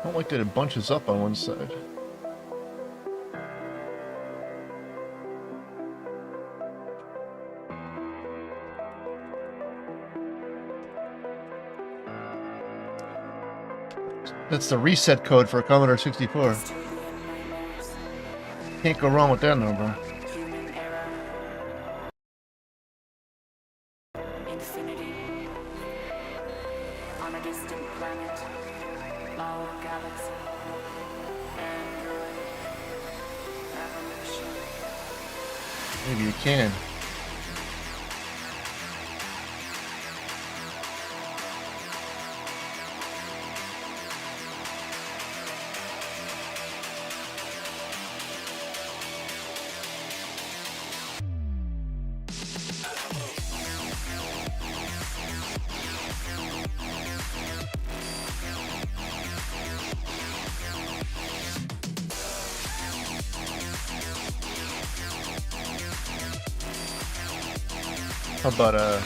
I don't like that it bunches up on one side. That's the reset code for a Commodore 64. Can't go wrong with that number. Infinity. On a distant planet. Our galaxy. Android. Evolution. Maybe you can. How about yeah,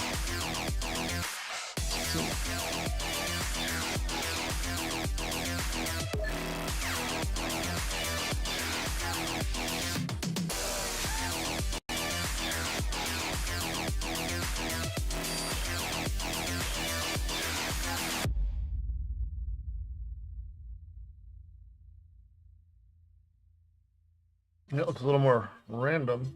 it looks a little more random.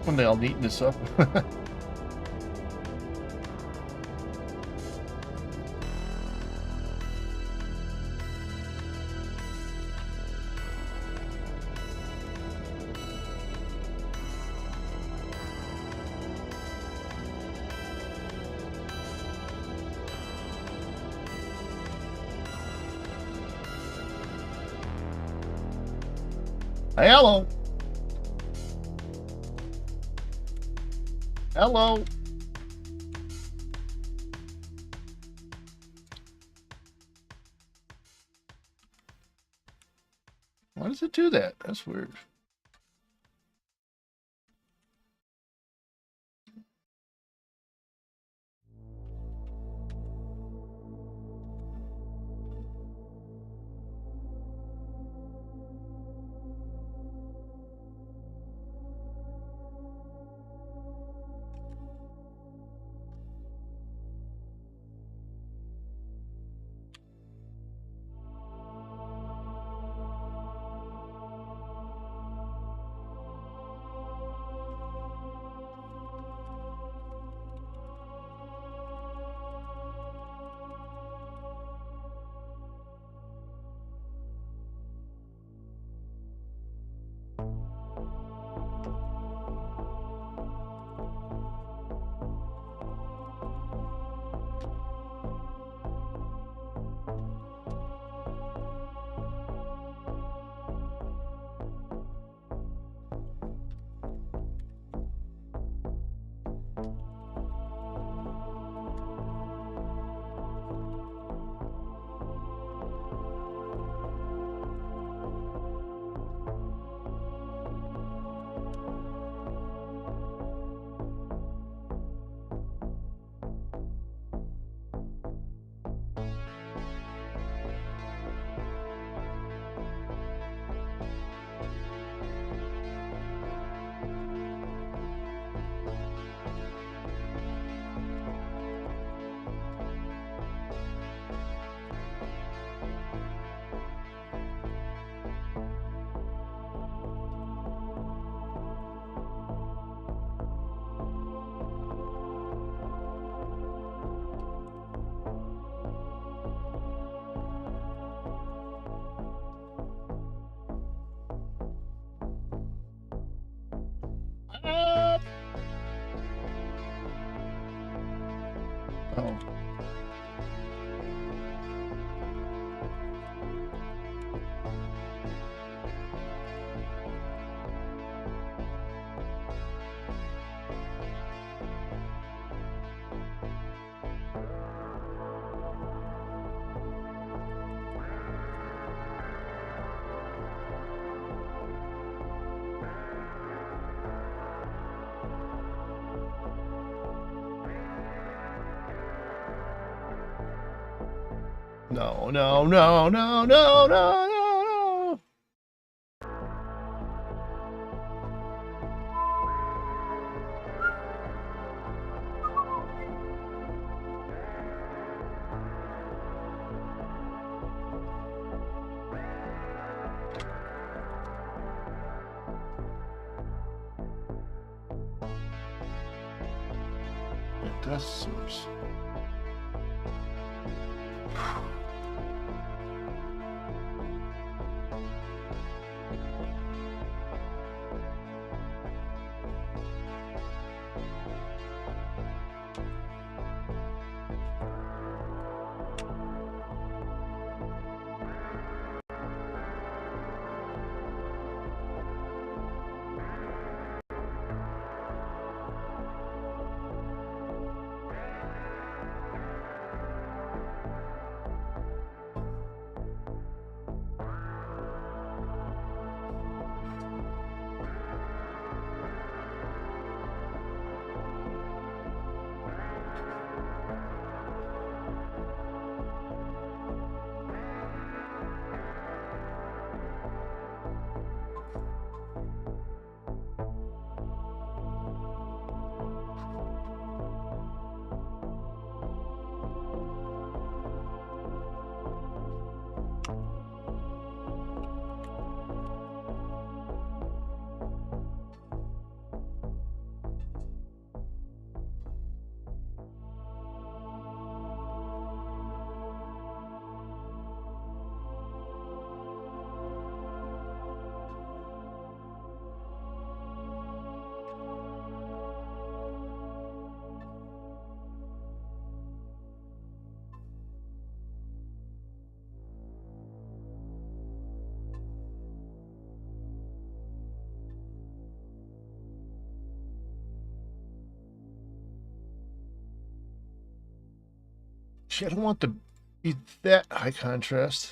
When they all neaten this up. Hello. Hello. Why does it do that? That's weird. Oh. No, no, no, no, no, no, no, no. Death source. Shit, I don't want to be that high contrast.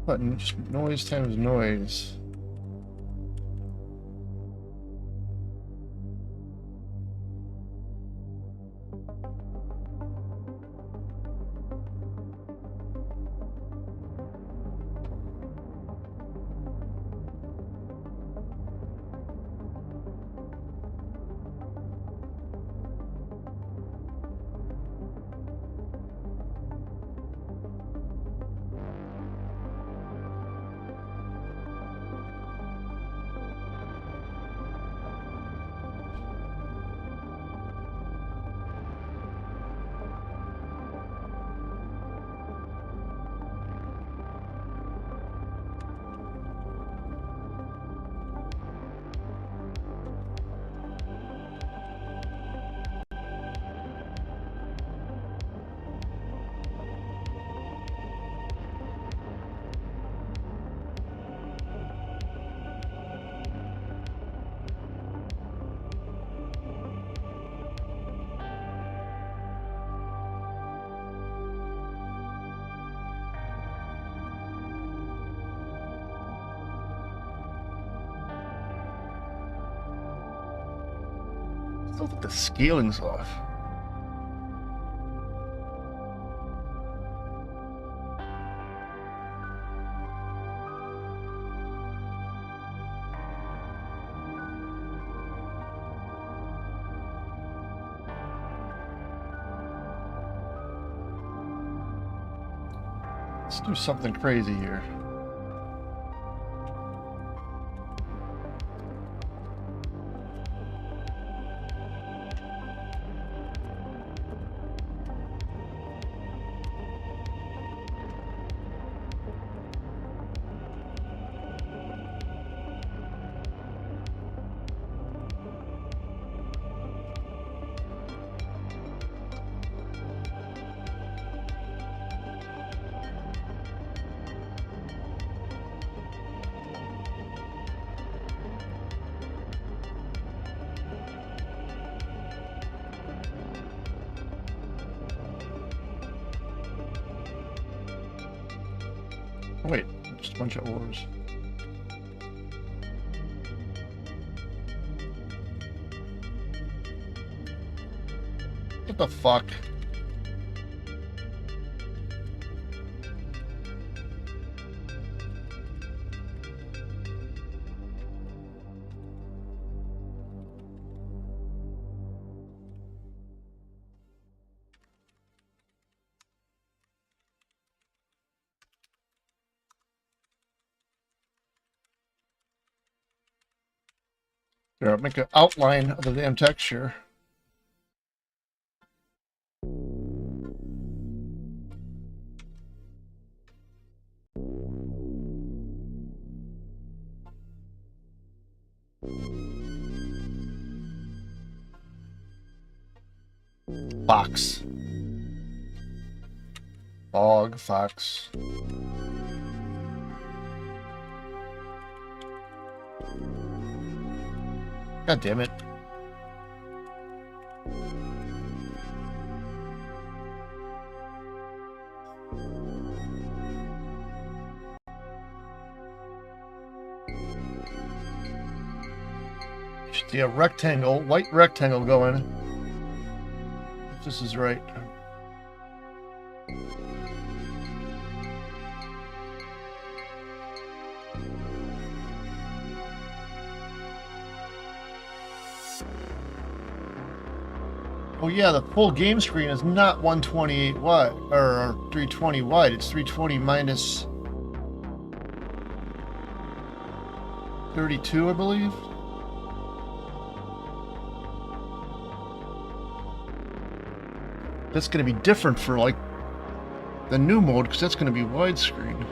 Button, just noise times noise. Still think the scaling's off. Let's do something crazy here. Wait, just a bunch of ores. What the fuck? Here, I'll make an outline of the damn texture. Fox. Fog, fox. God damn it. Should see a rectangle, white rectangle going. If this is right. Oh yeah, the full game screen is not 128 wide, or 320 wide. It's 320 minus 32, I believe. That's going to be different for like the new mode, because that's going to be widescreen.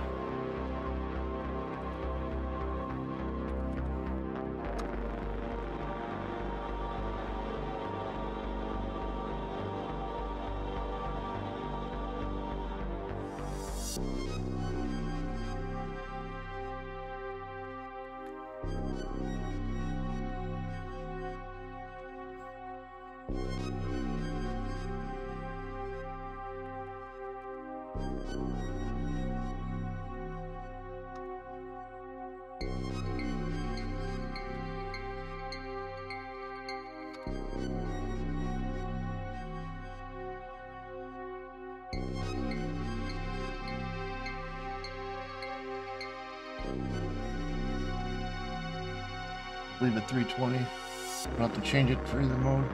Leave it 320. I don't have to change it for either mode.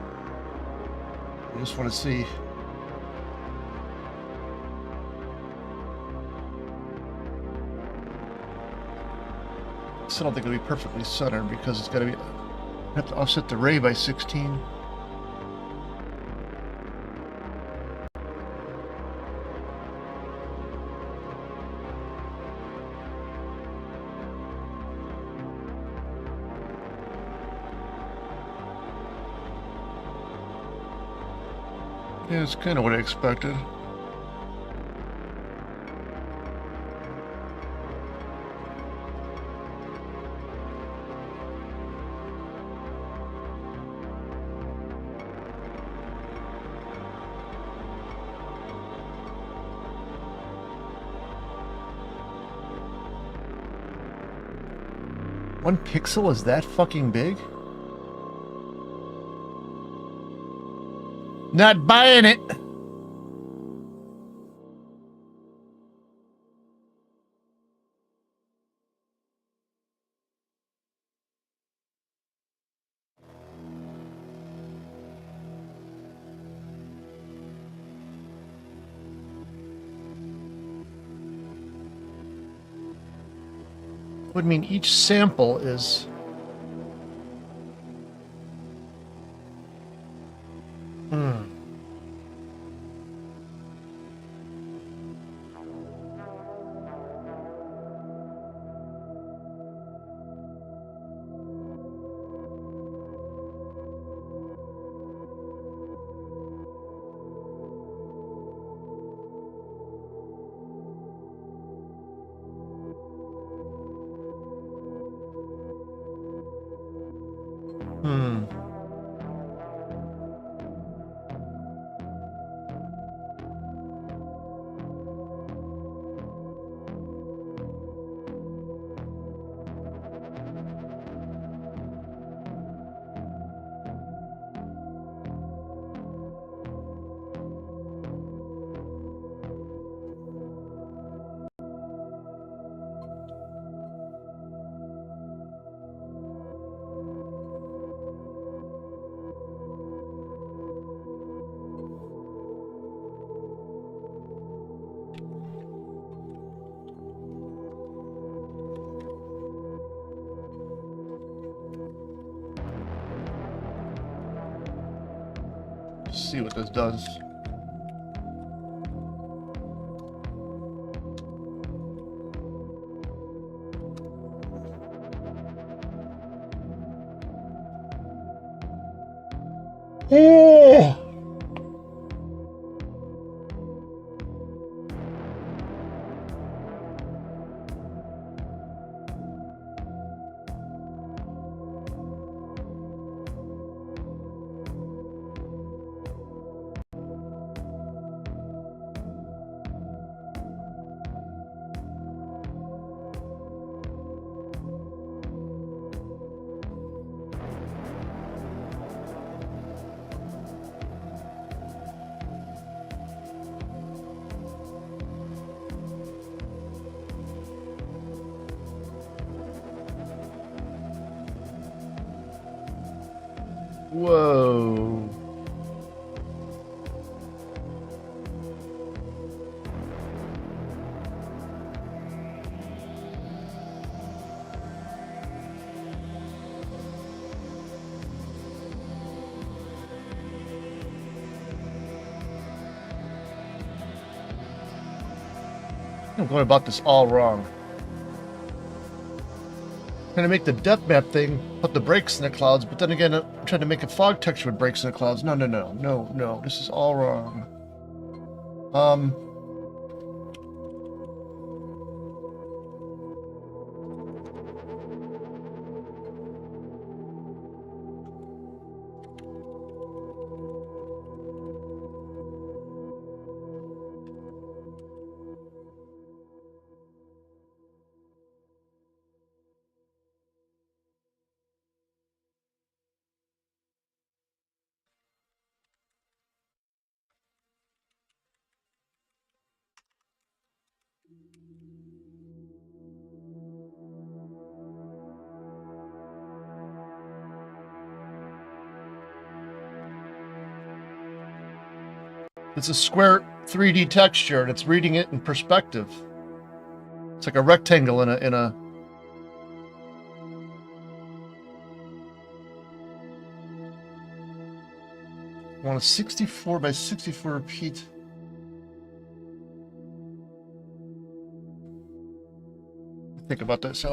I just want to see. I still don't think it'll be perfectly centered because it's got to be. I have to offset the ray by 16. Yeah, it's kind of what I expected. One pixel is that fucking big? Not buying it. Would mean each sample is. Let's see what this does. Oh! Whoa. I'm going about this all wrong. I'm trying to make the depth map thing, put the breaks in the clouds, but then again, I'm trying to make a fog texture with breaks in the clouds. No, no, no, no, no. This is all wrong. It's a square 3D texture, and it's reading it in perspective. It's like a rectangle in a. I want a 64 by 64 repeat. Think about this.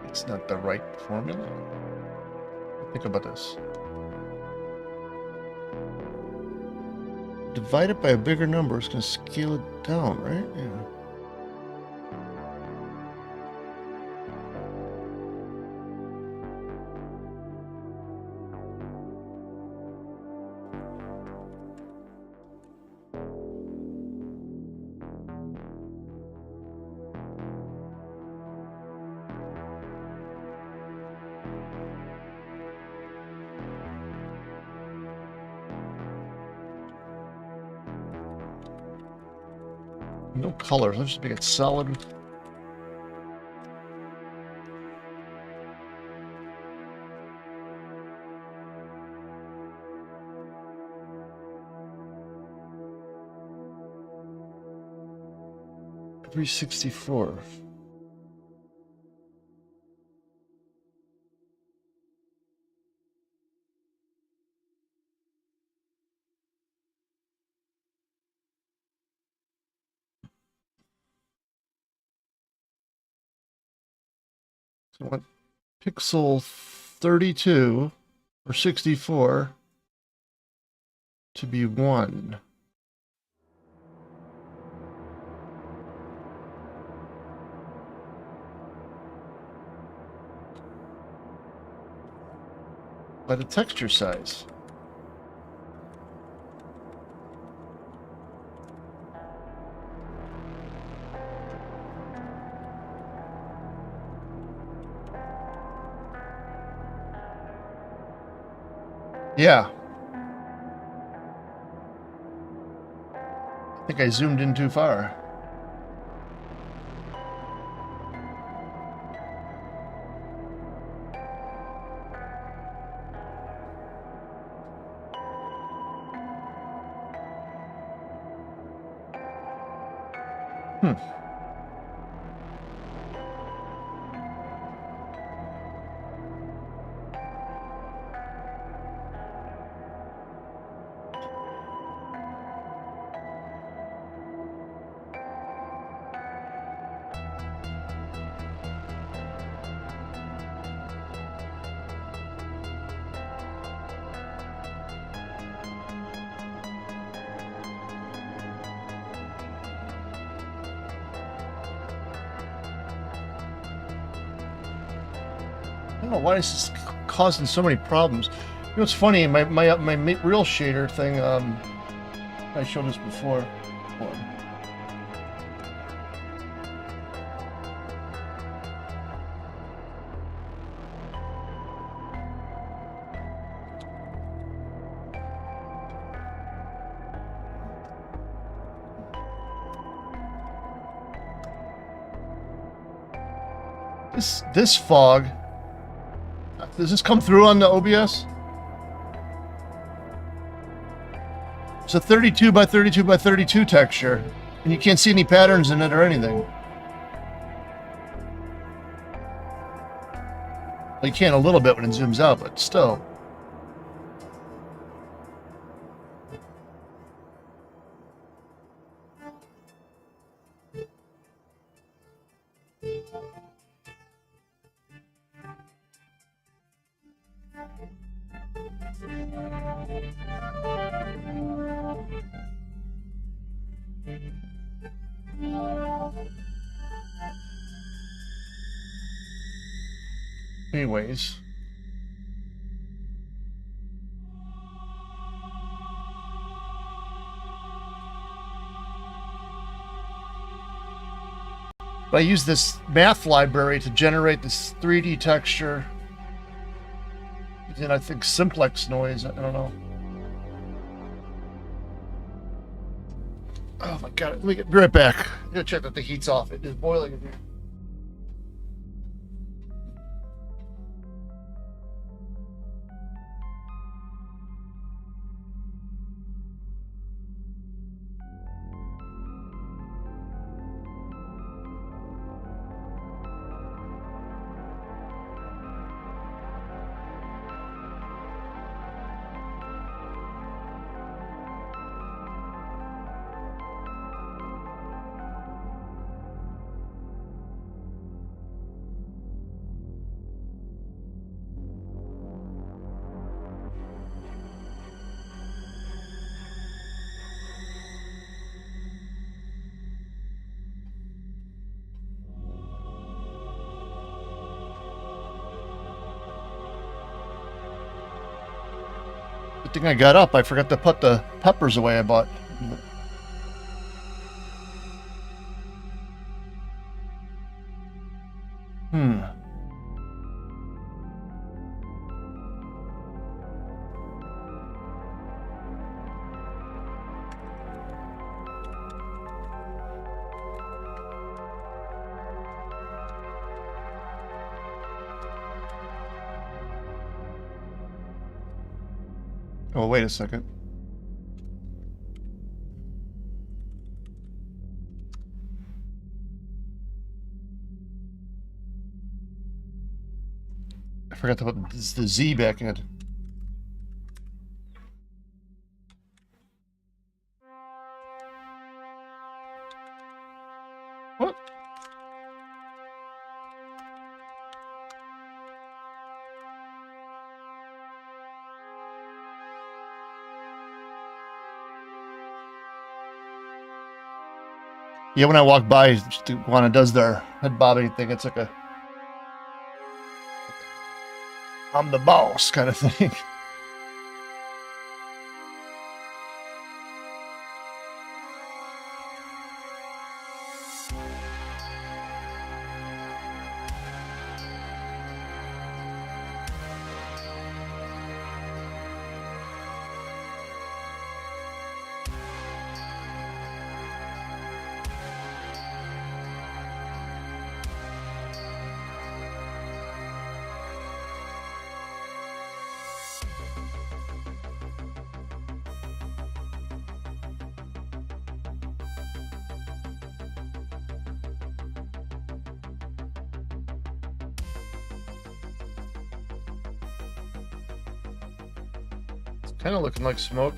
It's not the right formula. Think about this. Divide it by a bigger number, it's going to scale it down, right? Yeah. No colors. Let's just make it solid. $364. So I want pixel 32 or 64 to be 1. By the texture size. Yeah. I think I zoomed in too far. I don't know why this is causing so many problems. You know, it's funny. My real shader thing. I showed this before. Hold on. This fog. Does this come through on the OBS? It's a 32 by 32 by 32 texture, and you can't see any patterns in it or anything. Well, you can a little bit when it zooms out, but still. Anyways. But I use this math library to generate this 3D texture. And I think simplex noise. I don't know. Oh my god. Let me be right back. I'm gonna check that the heat's off. It is boiling in here. Good thing I got up. I forgot to put the peppers away I bought. Oh, wait a second. I forgot to put the Z back in. What? Yeah, when I walk by, Guana does their head bobbing thing. It's like a I'm the boss kind of thing. It's kind of looking like smoke.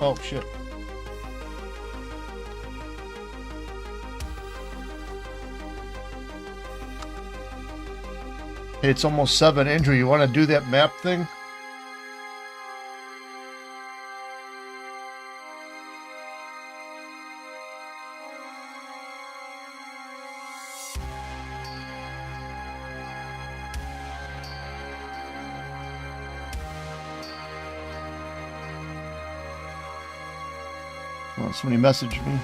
Oh, shit. Hey, it's almost 7. Andrew, you want to do that map thing? Well, somebody messaged me.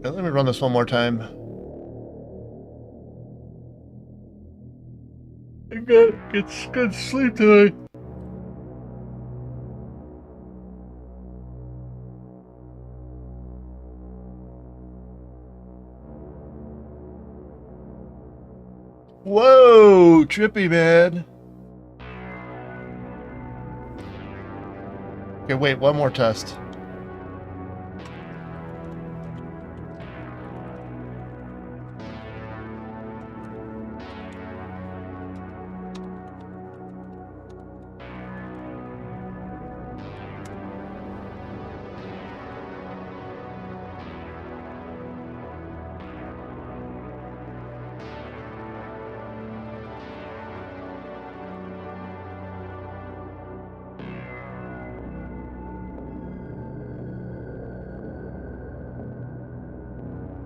Let me run this one more time. Get good sleep tonight. Whoa, trippy, man. Okay, wait, one more test.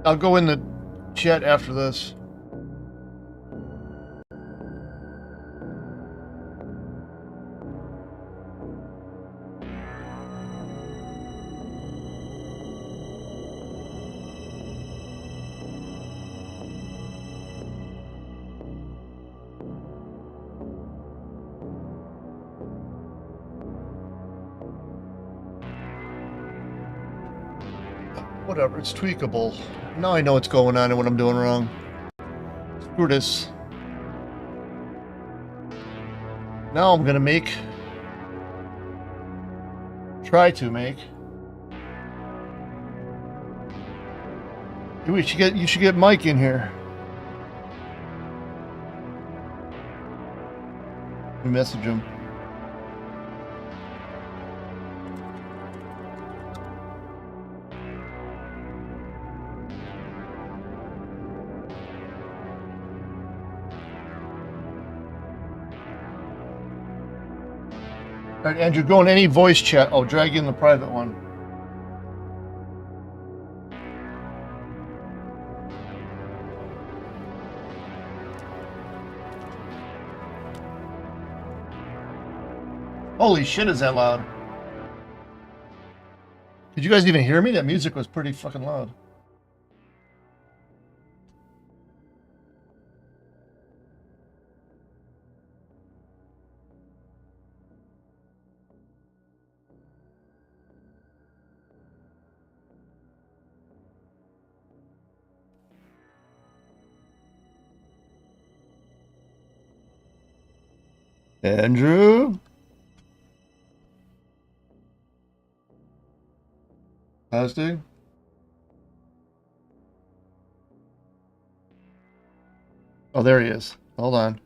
I'll go in the chat after this. Whatever, it's tweakable. Now I know what's going on and what I'm doing wrong. Screw this. Now I'm gonna try to make. You should get Mike in here. We message him. All right, Andrew, go in any voice chat. I'll drag you in the private one. Holy shit, is that loud? Did you guys even hear me? That music was pretty fucking loud. Andrew? Testing? Oh, there he is. Hold on.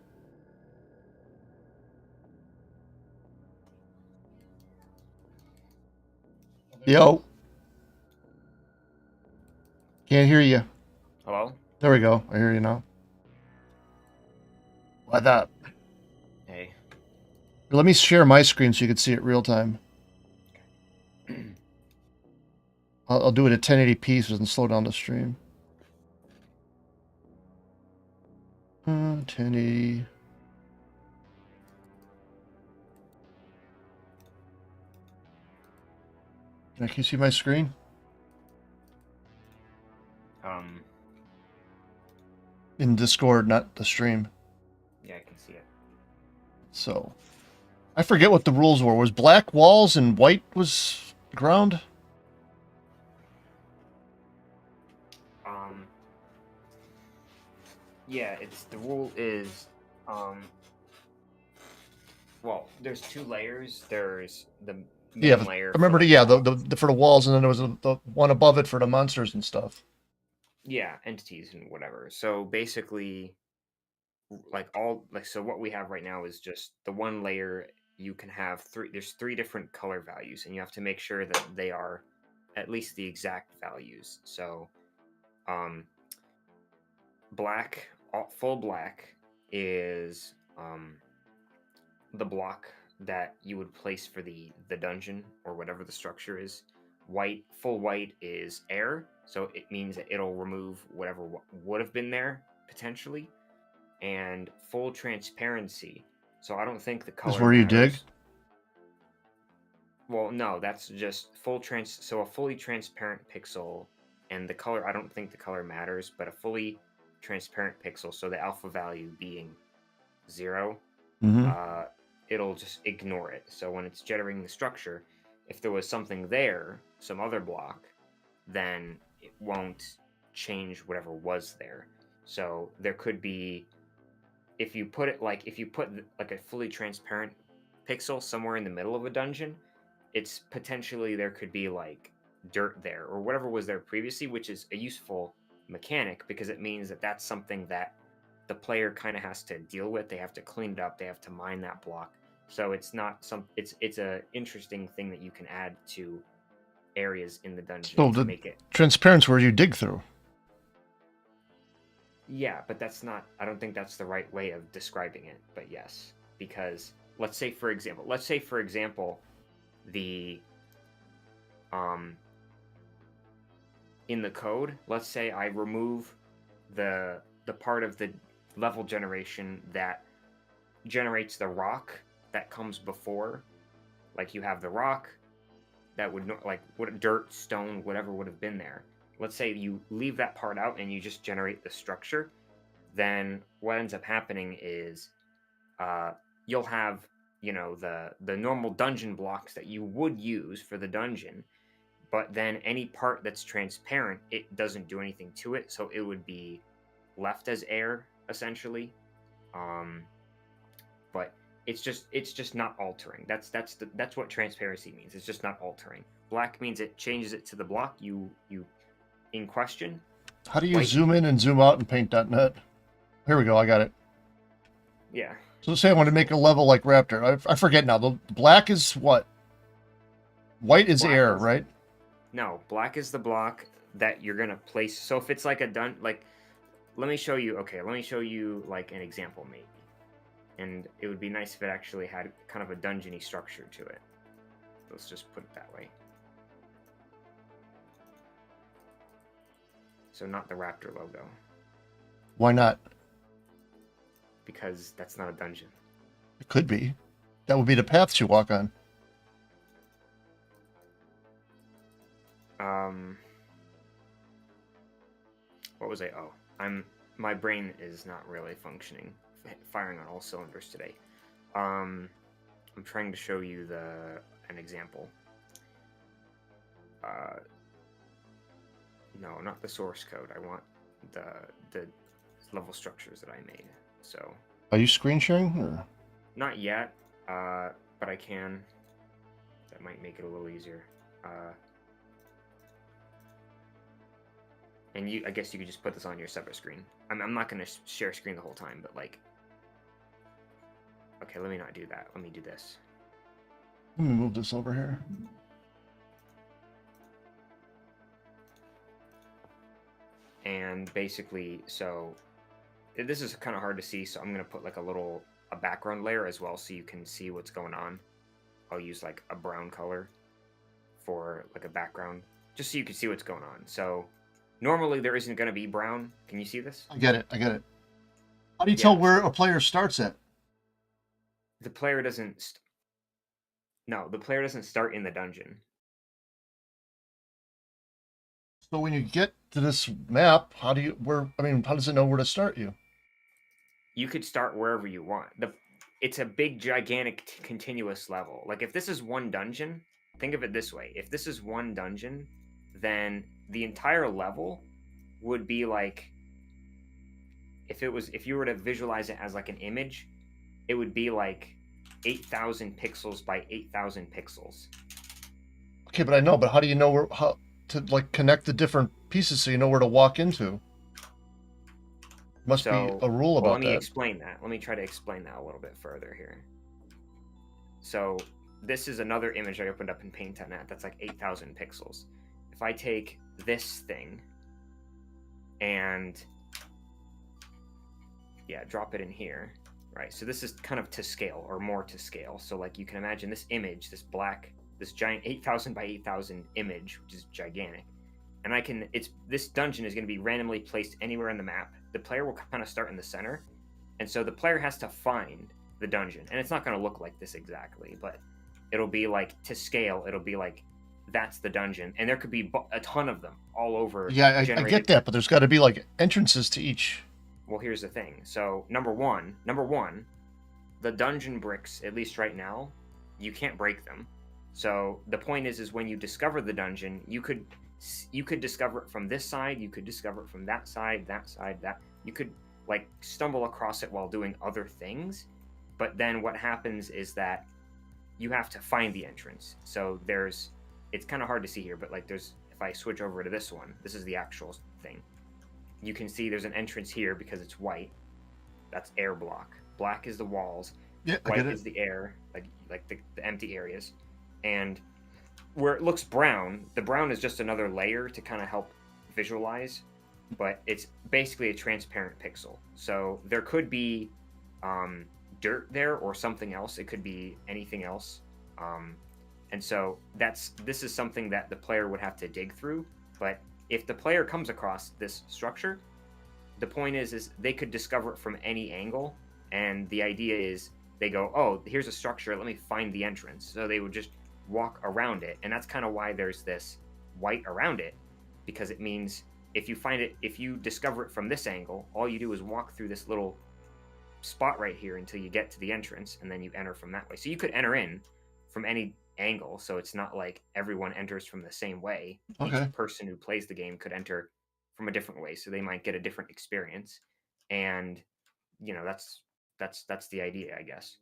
Yo. Can't hear you. Hello? There we go. I hear you now. Why that? Hey. Let me share my screen so you can see it real time. I'll do it at 1080p so it doesn't slow down the stream. 1080. Can you see my screen? In Discord, not the stream. Yeah, I can see it. So, I forget what the rules were. Was black walls and white was ground? Yeah, the rule is, well, there's two layers. There's the main layer. I remember the for the walls, and then there was the one above it for the monsters and stuff. Yeah, entities and whatever. So basically, so what we have right now is just the one layer. You can have there's three different color values, and you have to make sure that they are at least the exact values. So, black, full black is the block that you would place for the dungeon or whatever the structure is. Full white is air, so it means that it'll remove whatever would have been there potentially. And full transparency, so I don't think the color is where you matters. dig. Well, no, that's just so a fully transparent pixel, and the color, I don't think the color matters, but a fully transparent pixel, so the alpha value being 0, it'll just ignore it. So when it's generating the structure, if there was something there, some other block, then it won't change whatever was there. So there could be, if you put like a fully transparent pixel somewhere in the middle of a dungeon, it's potentially there could be like dirt there or whatever was there previously, which is a useful mechanic because it means that that's something that the player kind of has to deal with. They have to clean it up. They have to mine that block. So it's not it's a interesting thing that you can add to areas in the dungeon to make it transparent where you dig through. Yeah, but that's not, I don't think that's the right way of describing it, but yes, because let's say for example the in the code, let's say I remove the part of the level generation that generates the rock that comes before. Like you have the rock that would like what dirt, stone, whatever would have been there. Let's say you leave that part out and you just generate the structure, then what ends up happening is you'll have, the normal dungeon blocks that you would use for the dungeon, but then any part that's transparent, it doesn't do anything to it, so it would be left as air, essentially. But it's just not altering. That's what transparency means. It's just not altering. Black means it changes it to the block you in question. How do you White- zoom in and zoom out in Paint.net? Here we go. I got it. Yeah. So say I want to make a level like Raptor. I forget now. The black is what? White is Black air, is- right? No, black is the block that you're gonna place. So if it's like let me show you. Okay, let me show you like an example maybe. And it would be nice if it actually had kind of a dungeony structure to it. Let's just put it that way. So not the Raptor logo, Why not? because that's not a dungeon. It could be. That would be the paths you walk on. What was I? Oh, my brain is not really functioning, firing on all cylinders today. I'm trying to show you an example. No, not the source code. I want the level structures that I made. So Are you screen sharing? Or? not yet, but I can. That might make it a little easier. And I guess you could just put this on your separate screen. I'm not going to share screen the whole time, but like, okay, let me not do that. Let me do this. Let me move this over here. And basically, so this is kind of hard to see, so I'm going to put like a background layer as well, so you can see what's going on. I'll use like a brown color for like a background, just so you can see what's going on. So normally there isn't going to be brown. Can you see this? I get it. How do you tell where a player starts at? The player doesn't. No, the player doesn't start in the dungeon. So when you get to this map, how does it know where to start you? You could start wherever you want. It's a big, gigantic, continuous level. Like if this is one dungeon, think of it this way: if this is one dungeon, then the entire level would be like, if you were to visualize it as like an image, it would be like 8,000 pixels by 8,000 pixels. Okay, but I know, but how do you know how to like connect the different pieces so you know where to walk into? Must be a rule about let me that. explain that. Let me try to explain that a little bit further here. So this is another image I opened up in Paint.net that's like 8,000 pixels. If I take this thing and drop it in here, right? So this is kind of to scale, or more to scale. So like you can imagine this image, this giant 8,000 by 8,000 image, which is gigantic. And this dungeon is going to be randomly placed anywhere in the map. The player will kind of start in the center. And so the player has to find the dungeon. And it's not going to look like this exactly, but it'll be like, to scale, it'll be like, that's the dungeon. And there could be a ton of them all over. Yeah, I get that, but there's got to be like entrances to each. Well, here's the thing. So number one, the dungeon bricks, at least right now, you can't break them. So the point is when you discover the dungeon, you could discover it from this side, you could discover it from that side, that. You could like stumble across it while doing other things. But then what happens is that you have to find the entrance. So it's kind of hard to see here, but like if I switch over to this one, this is the actual thing. You can see there's an entrance here because it's white. That's air block. Black is the walls. Yeah, White is the air, like the empty areas. And where it looks brown, the brown is just another layer to kind of help visualize, but it's basically a transparent pixel. So there could be dirt there or something else. It could be anything else. And so this is something that the player would have to dig through. But if the player comes across this structure, the point is they could discover it from any angle. And the idea is they go, oh, here's a structure, let me find the entrance. So they would just walk around it. And that's kind of why there's this white around it, because it means if you discover it from this angle, all you do is walk through this little spot right here until you get to the entrance, and then you enter from that way. So you could enter in from any angle, so it's not like everyone enters from the same way. Okay. Each person who plays the game could enter from a different way, so they might get a different experience. And you know, that's the idea, I guess.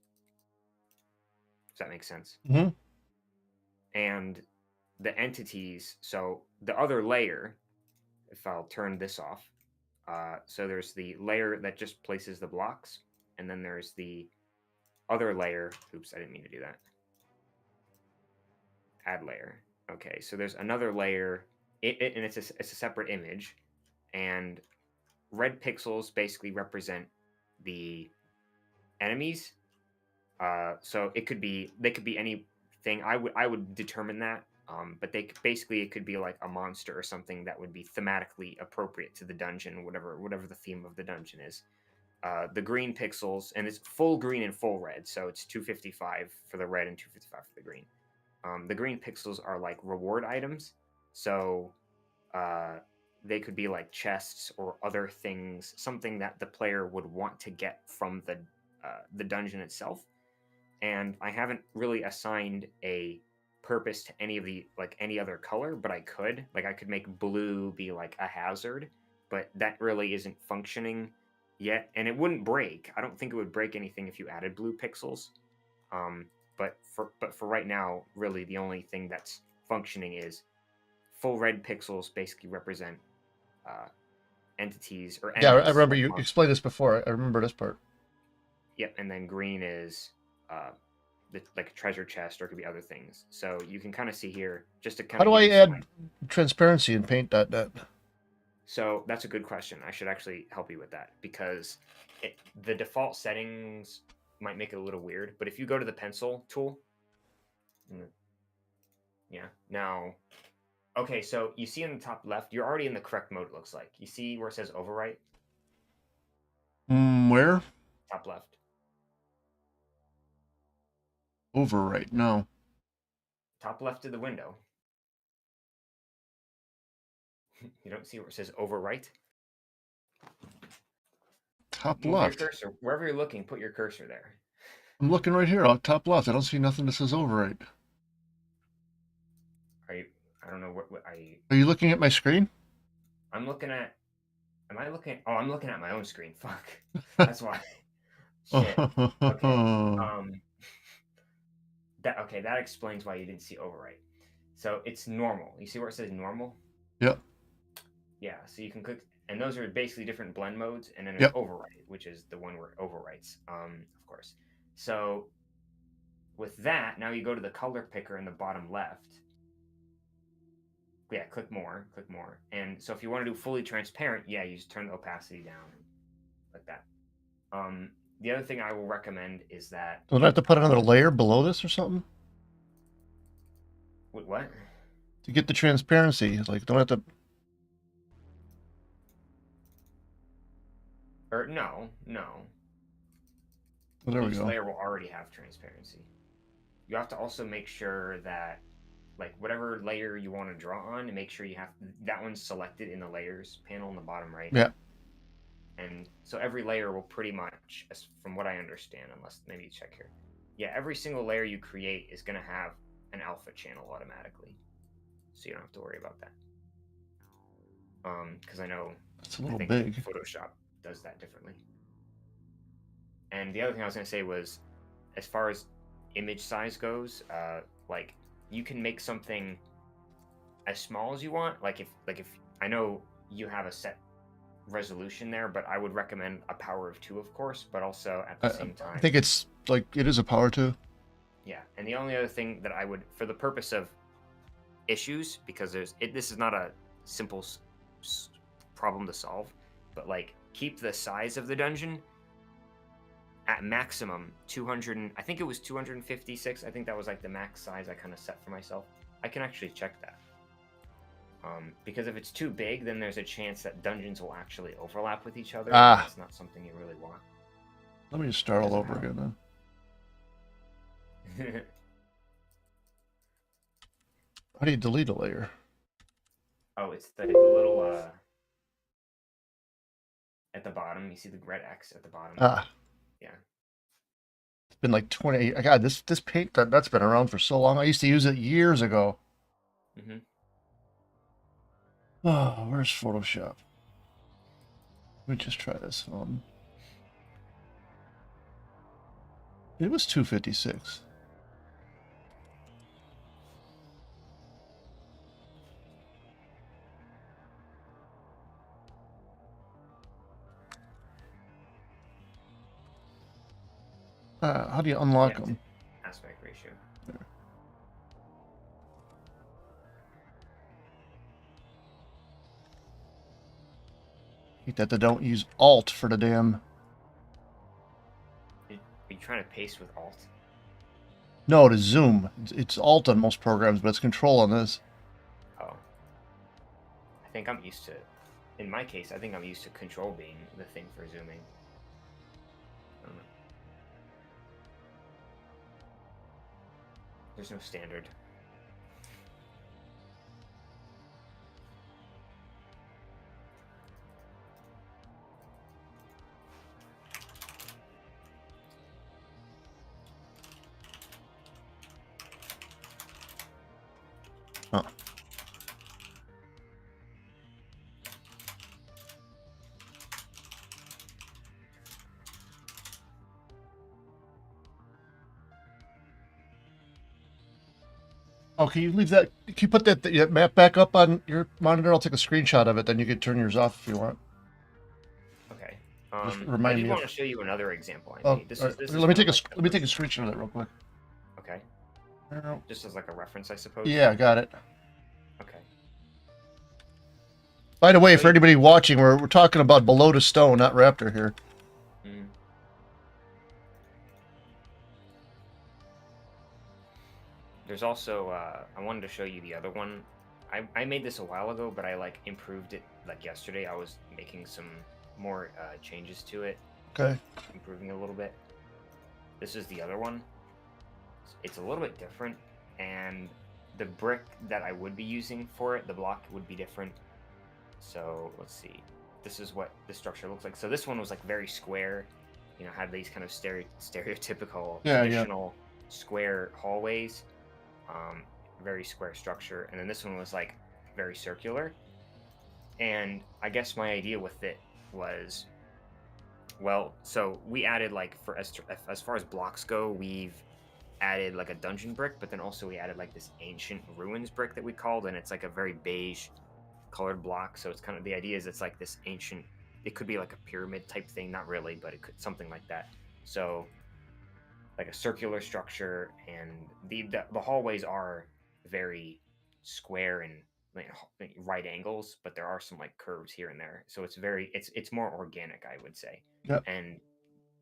Does that make sense? Mm-hmm. And the entities, so the other layer, if I'll turn this off, so there's the layer that just places the blocks, and then there's the other layer. Oops, I didn't mean to do that. Add layer. Okay, so there's another layer, and it's a separate image, and red pixels basically represent the enemies. So they could be anything. I would determine that. But basically it could be like a monster or something that would be thematically appropriate to the dungeon, whatever the theme of the dungeon is. The green pixels, and it's full green and full red, so it's 255 for the red and 255 for the green. The green pixels are like reward items, so they could be like chests or other things, something that the player would want to get from the dungeon itself. And I haven't really assigned a purpose to any of the like any other color, but I could make blue be like a hazard, but that really isn't functioning yet, and it wouldn't break. I don't think it would break anything if you added blue pixels. But for right now, really the only thing that's functioning is full red pixels basically represent uh, entities or Yeah, I enemies. remember you explained this before. I remember this part. Yep, and then green is like a treasure chest, or it could be other things. So you can kind of see here, just to kind How of do I give you some. add transparency in Paint.net? So that's a good question. I should actually help you with that, because the default settings might make it a little weird. But if you go to the pencil tool, yeah, now, okay, so you see in the top left, you're already in the correct mode. It looks like you see where it says overwrite, Where? top left. Overwrite. No. Top left of the window. You don't see where it says overwrite? Top Move left. your cursor. Wherever you're looking, put your cursor there. I'm looking right here, top left. I don't see nothing that says overwrite. Are you? I don't know what I. Are you looking at my screen? I'm looking at. Am I looking? Oh, I'm looking at my own screen. Fuck. That's why. Shit. Okay. That explains why you didn't see overwrite. So it's normal. You see where it says normal? Yep. Yeah. So you can click, and those are basically different blend modes, and then there's Yep. overwrite, which is the one where it overwrites. Of course. So with that, now you go to the color picker in the bottom left. Yeah, click more, and so if you want to do fully transparent, yeah, you just turn the opacity down, like that. The other thing I will recommend is that. Don't I have to put another layer below this or something? Wait, what? To get the transparency, like don't I have to. Or no. Well, there we Each go. layer will already have transparency. You have to also make sure that, like, whatever layer you want to draw on, make sure you have that one's selected in the layers panel in the bottom right. Yeah. And so every layer will pretty much, as from what I understand, unless maybe you check here, yeah, every single layer you create is going to have an alpha channel automatically, so you don't have to worry about that. Because I know It's a little think big. Photoshop does that differently. And the other thing I was going to say was, as far as image size goes, like, you can make something as small as you want. Like if I know you have a set resolution there, but I would recommend a power of 2, of course, but also at the same time. I think it's like it is a power 2. Yeah, and the only other thing that I would, for the purpose of issues, because this is not a simple problem to solve, but like keep the size of the dungeon at maximum 200. I think it was 256. I think that was like the max size I kind of set for myself. I can actually check that. Because if it's too big, then there's a chance that dungeons will actually overlap with each other. That's not something you really want. Let me just start all over again then. How do you delete a layer? Oh, it's the little at the bottom. You see the red X at the bottom. Yeah. It's been like 20. God, this paint that's been around for so long. I used to use it years ago. Mm-hmm. Oh, where's Photoshop? Let me just try this. It was 256. How do you unlock Yeah, them? aspect ratio. Hate that they don't use Alt for the damn. Are you trying to paste with Alt? No, to zoom. It's Alt on most programs, but it's Control on this. Oh. I think I'm used to, in my case, I think I'm used to Control being the thing for zooming. I don't know. There's no standard. Huh. Oh, can you leave that? Can you put that map back up on your monitor? I'll take a screenshot of it. Then you can turn yours off if you want. Okay. Just I remind did me want of. to show you another example I Oh, made. This all is right. this is Let me one of, take a like, let me take a screenshot of that real quick. Okay. I don't know. Just as like a reference, I suppose. Yeah, I got it. Okay. By the way, So for anybody watching, we're talking about Below the Stone, not Raptor here. Mm. There's also I wanted to show you the other one. I made this a while ago, but I like improved it like yesterday. I was making some more changes to it, Okay. improving it a little bit. This is the other one. It's a little bit different, and the brick that I would be using for it, the block would be different. So let's see. This is what the structure looks like. So this one was like very square, you know, had these kind of stereotypical Yeah, yeah. traditional square hallways, very square structure, and then this one was like very circular. And I guess my idea with it was, well, so we added like for as far as blocks go, we've added like a dungeon brick, but then also we added like this ancient ruins brick that we called, and it's like a very beige colored block. So it's kind of, the idea is it's like this ancient, it could be like a pyramid type thing, not really, but it could something like that. So like a circular structure, and the hallways are very square and like right angles, but there are some like curves here and there. So it's more organic, I would say. Yep. And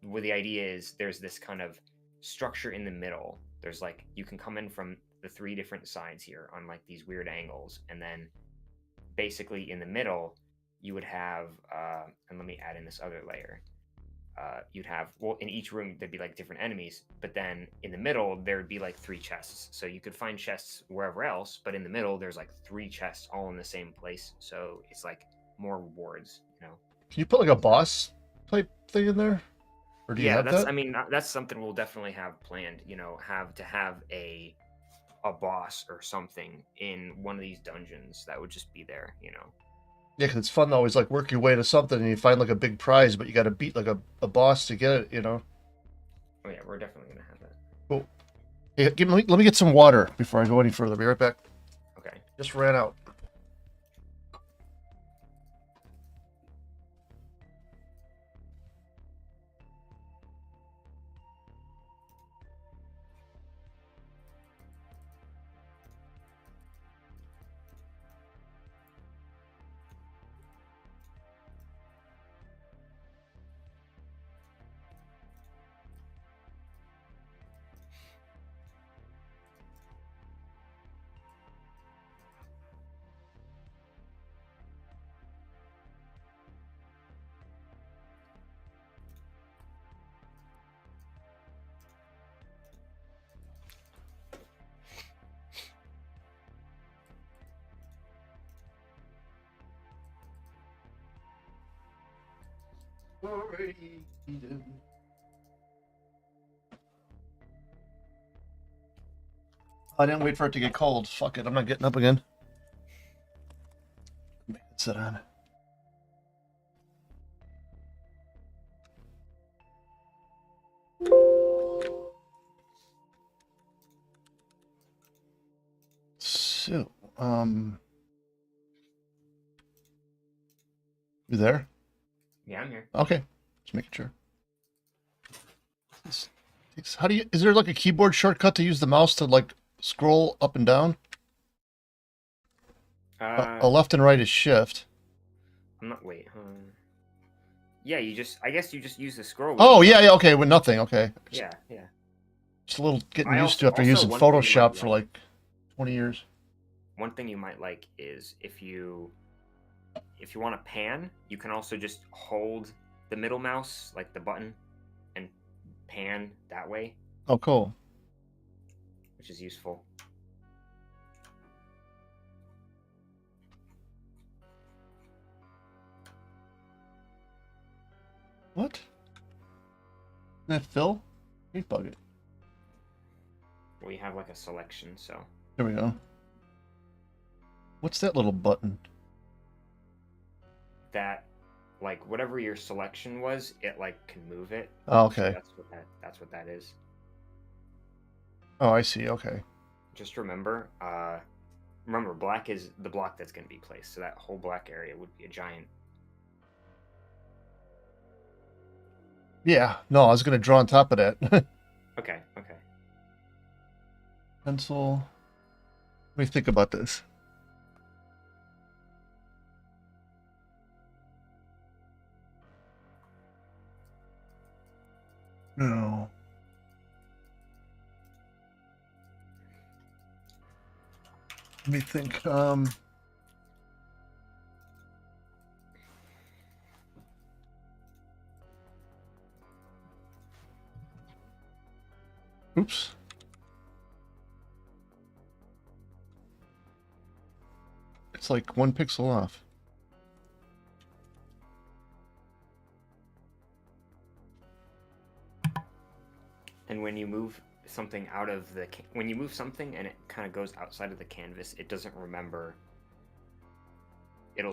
where the idea is there's this kind of structure in the middle. There's like you can come in from the three different sides here on like these weird angles, and then basically in the middle you would have and let me add in this other layer. You'd have, well, in each room there'd be like different enemies, but then in the middle there would be like three chests. So you could find chests wherever else, but in the middle there's like three chests all in the same place. So it's like more rewards, you know. Can you put like a boss type thing in there? Or do you Yeah, have that's, that? I mean, that's something we'll definitely have planned, you know, have a boss or something in one of these dungeons that would just be there, you know. Yeah, because it's fun to always like work your way to something and you find like a big prize, but you got to beat like a boss to get it, you know? Oh yeah, we're definitely gonna have that. Cool. Hey, let me get some water before I go any further. Be right back. Okay. Just ran out. I didn't wait for it to get cold. Fuck it. I'm not getting up again. Sit on. So, you there? Yeah, I'm here. Okay, just making sure. How do you? Is there like a keyboard shortcut to use the mouse to like scroll up and down? A left and right is shift. I'm not. Wait. Yeah, I guess you just use the scroll wheel. Oh yeah. Okay, with nothing. Okay. Yeah. Just a little getting I used to after also using one thing you might Photoshop for like- like 20 years. One thing you might like is if you want to pan, you can also just hold the middle mouse, like the button, and pan that way, Oh, cool. which is useful. What? Isn't that Phil? Meat bucket. Well, you have like a selection, so There we go. What's that little button? that, like, whatever your selection was, it like can move it. Oh, So okay. that's what that is. Oh, I see. Okay. Just remember, black is the block that's going to be placed, so that whole black area would be a giant. Yeah. No, I was gonna draw on top of that. Okay. Pencil. Let me think about this. No. Let me think. Oops. It's like 1 pixel off. And when you move something out of the when you move something and it kind of goes outside of the canvas, it doesn't remember.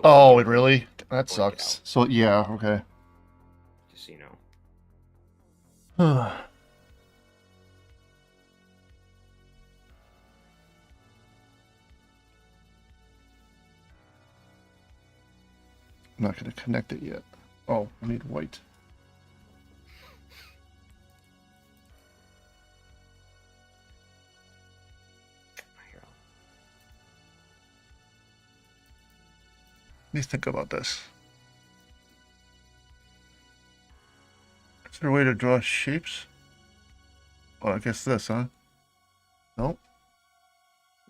Oh, it really? That blank it sucks. out. So yeah, okay. Just so you know. I'm not going to connect it yet. Oh, I need white. Here, Let me think about this. Is there a way to draw shapes? Well, I guess this, huh? Nope.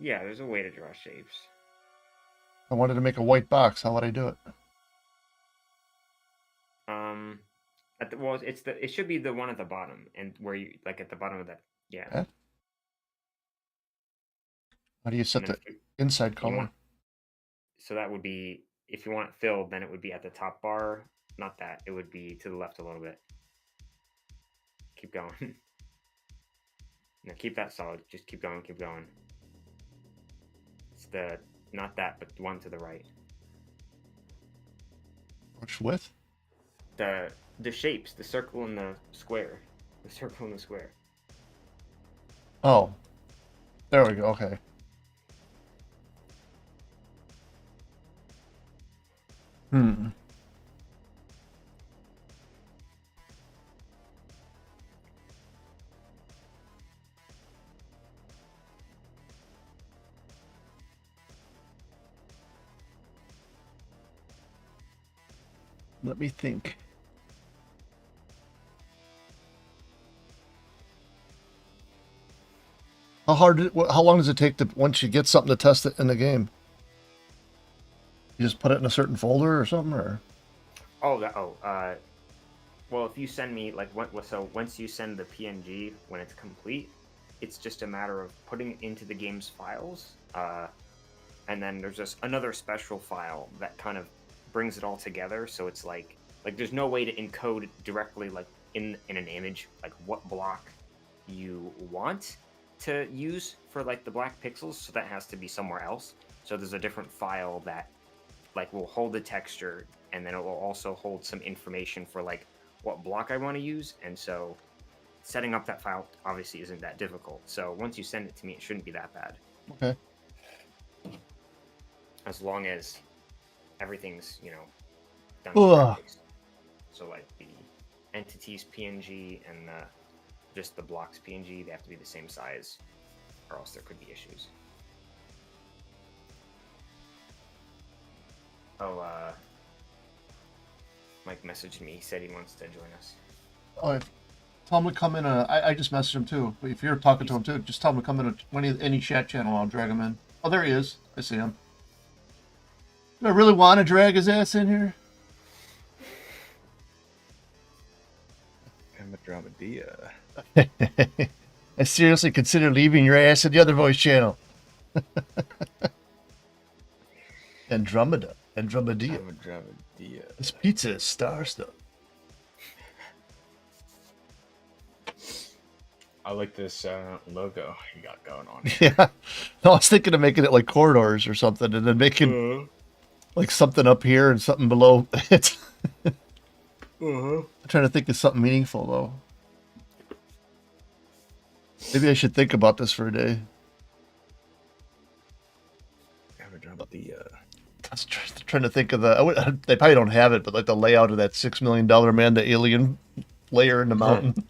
yeah, there's a way to draw shapes. I wanted to make a white box. How would I do it? It should be the one at the bottom, and where you like at the bottom of that. Yeah. Okay. How do you set And the then inside you color? want- So that would be, if you want it filled, then it would be at the top bar. Not that. It would be to the left a little bit. Keep going. No, keep that solid. Just keep going. It's not that, but the one to the right. Which width? The shapes, the circle and the square. The circle and the square. Oh. There we go. Okay. Let me think. How long does it take to once you get something to test it in the game? You just put it in a certain folder or something, or? Well, if you send me once you send the PNG when it's complete, it's just a matter of putting it into the game's files, and then there's just another special file that kind of brings it all together. So it's like there's no way to encode directly like in an image like what block you want to use for like the black pixels. So that has to be somewhere else. So there's a different file that like will hold the texture, and then it will also hold some information for like what block I want to use. And so setting up that file obviously isn't that difficult. So once you send it to me, it shouldn't be that bad. Okay. as long as everything's done Ugh. correctly. So like the entities PNG and just the blocks PNG, they have to be the same size, or else there could be issues. Oh, Mike messaged me. He said he wants to join us. Oh, tell him to come in. I just messaged him too. But if you're talking to him too, just tell him to come in any chat channel. I'll drag him in. Oh, there he is. I see him. Do I really want to drag his ass in here? Andromeda. I seriously consider leaving your ass in the other voice channel. Andromeda. Andromeda. This pizza is star stuff. I like this logo you got going on. Yeah. No, I was thinking of making it like corridors or something, and then making like something up here and something below it. I'm trying to think of something meaningful though. Maybe I should think about this for a day. Andromeda. I was trying to think of they probably don't have it, but like the layout of that $6 million man, the alien layer in the mountain.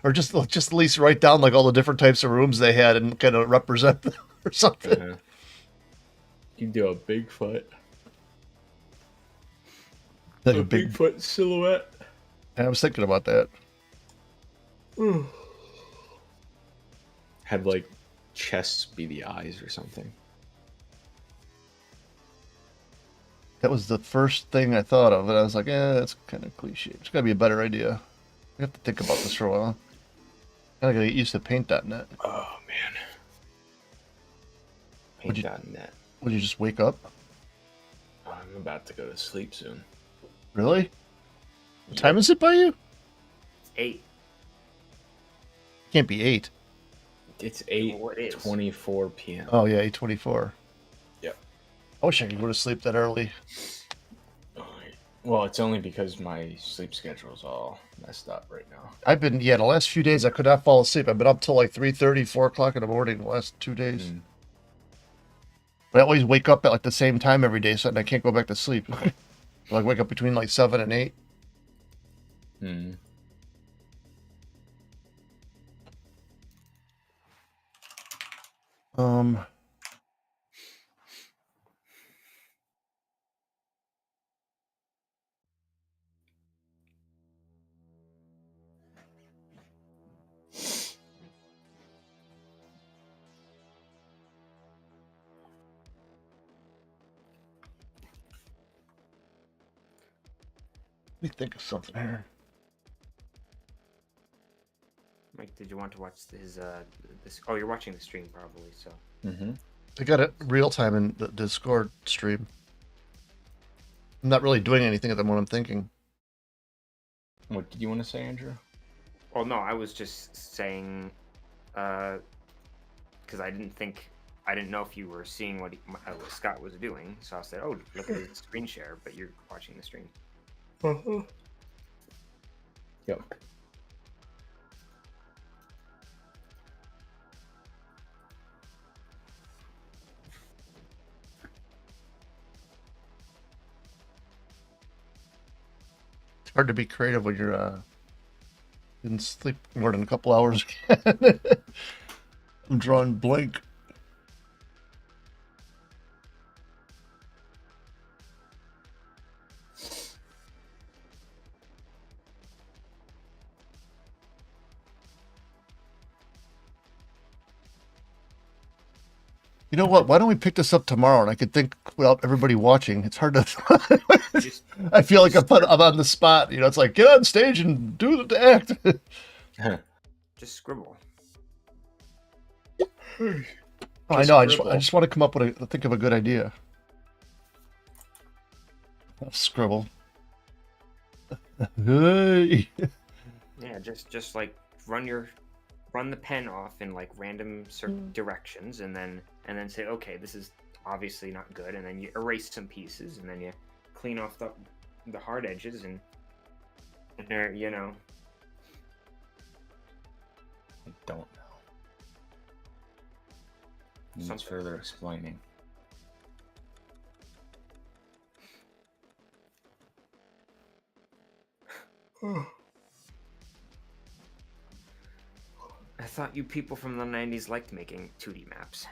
Or just at least write down like all the different types of rooms they had and kind of represent them or something. You can do a Bigfoot. Like a Bigfoot silhouette. I was thinking about that. Had like chests be the eyes or something. That was the first thing I thought of, and I was like, that's kind of cliche. It's got to be a better idea. I have to think about this for a while. I gotta get used to paint.net. Oh, man. Paint.net. Would you just wake up? I'm about to go to sleep soon. Really? What time is it by you? It's 8. Can't be 8. It's 8:24 p.m. Oh, yeah, 8:24. Yep. I wish I could go to sleep that early. Well, it's only because my sleep schedule's all messed up right now. The last few days I could not fall asleep. I've been up till like 3:30, 4 o'clock in the morning the last 2 days. But I always wake up at like the same time every day, so I can't go back to sleep. Like wake up between like 7 and 8. Let me think of something here. Mike, did you want to watch his this? Oh, you're watching the stream probably. So. I got it real time in the Discord stream. I'm not really doing anything at the moment. I'm thinking. What did you want to say, Andrew? Well, no, I was just saying, because I didn't know if you were seeing what Scott was doing, so I said, "Oh, look at his screen share," but you're watching the stream. Yep. It's hard to be creative when you're didn't sleep more than a couple hours. I'm drawing blank. You know what? Why don't we pick this up tomorrow? And I could think without everybody watching. It's hard to. I feel like I'm on the spot. It's like get on stage and do the act. Just scribble. I know. I just want to come up with think of a good idea. I'll scribble. Hey. Yeah, just like run the pen off in like random directions, and then say, okay, this is obviously not good, and then you erase some pieces, and then you clean off the hard edges, and there, I don't know. Needs Something. further explaining. I thought you people from the 90s liked making 2D maps.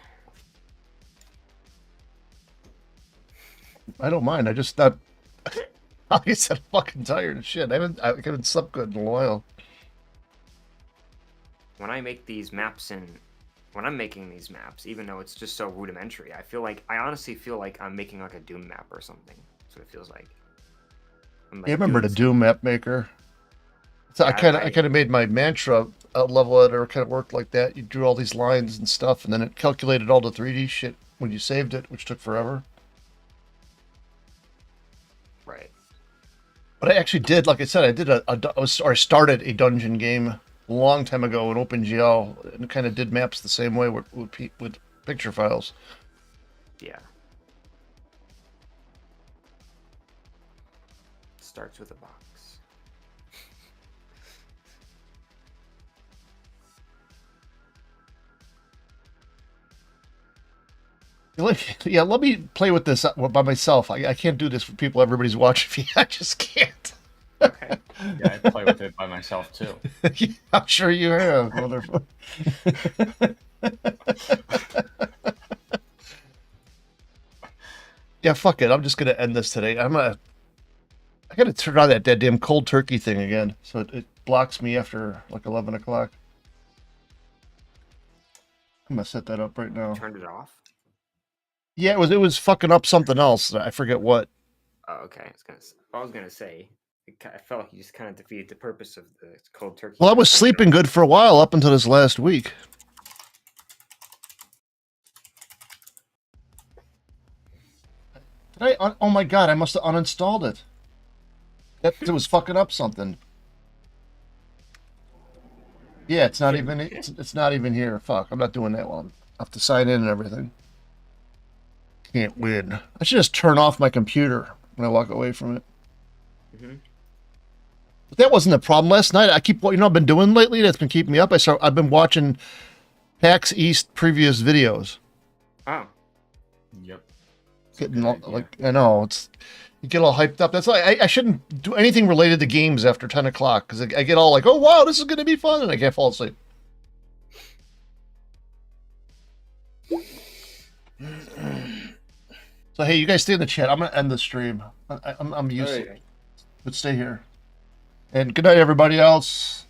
I don't mind. I just not. Like I said, I'm fucking tired of shit. I haven't slept good in a while. When I make these maps when I'm making these maps, even though it's just so rudimentary, I honestly feel like I'm making like a Doom map or something. That's what it feels like. I'm like Yeah, I remember the doing Doom map maker. So Yeah, I kind of made my mantra level editor kind of worked like that. You drew all these lines and stuff, and then it calculated all the 3D shit when you saved it, which took forever. Right. But I actually did, like I said, I started a dungeon game a long time ago in OpenGL, and kind of did maps the same way with picture files. Yeah. Starts with a box. Yeah, let me play with this by myself. I can't do this for people. Everybody's watching me. I just can't. Okay. Yeah, I play with it by myself too. I'm sure you have, motherfucker. Yeah, fuck it. I'm just gonna end this today. I gotta turn on that damn cold turkey thing again, so it blocks me after like 11 o'clock. I'm gonna set that up right now. Turned it off. Yeah, it was fucking up something else. I forget what. Oh, okay. I was gonna say. I felt like you just kind of defeated the purpose of the cold turkey. Well, I was sleeping good for a while up until this last week. Did I? Oh my god! I must have uninstalled it. It was fucking up something. Yeah, it's not even. It's not even here. Fuck! I'm not doing that one. I have to sign in and everything. Can't win. I should just turn off my computer when I walk away from it. Mm-hmm. But that wasn't the problem last night. I've been doing lately that's been keeping me up. I've been watching PAX East previous videos. Oh. Yep. Getting like I know you get all hyped up. That's why I shouldn't do anything related to games after 10 o'clock because I get all like, oh wow, this is going to be fun, and I can't fall asleep. So hey, you guys stay in the chat. I'm gonna end the stream. I'm useless, Right. but stay here. And good night, everybody else.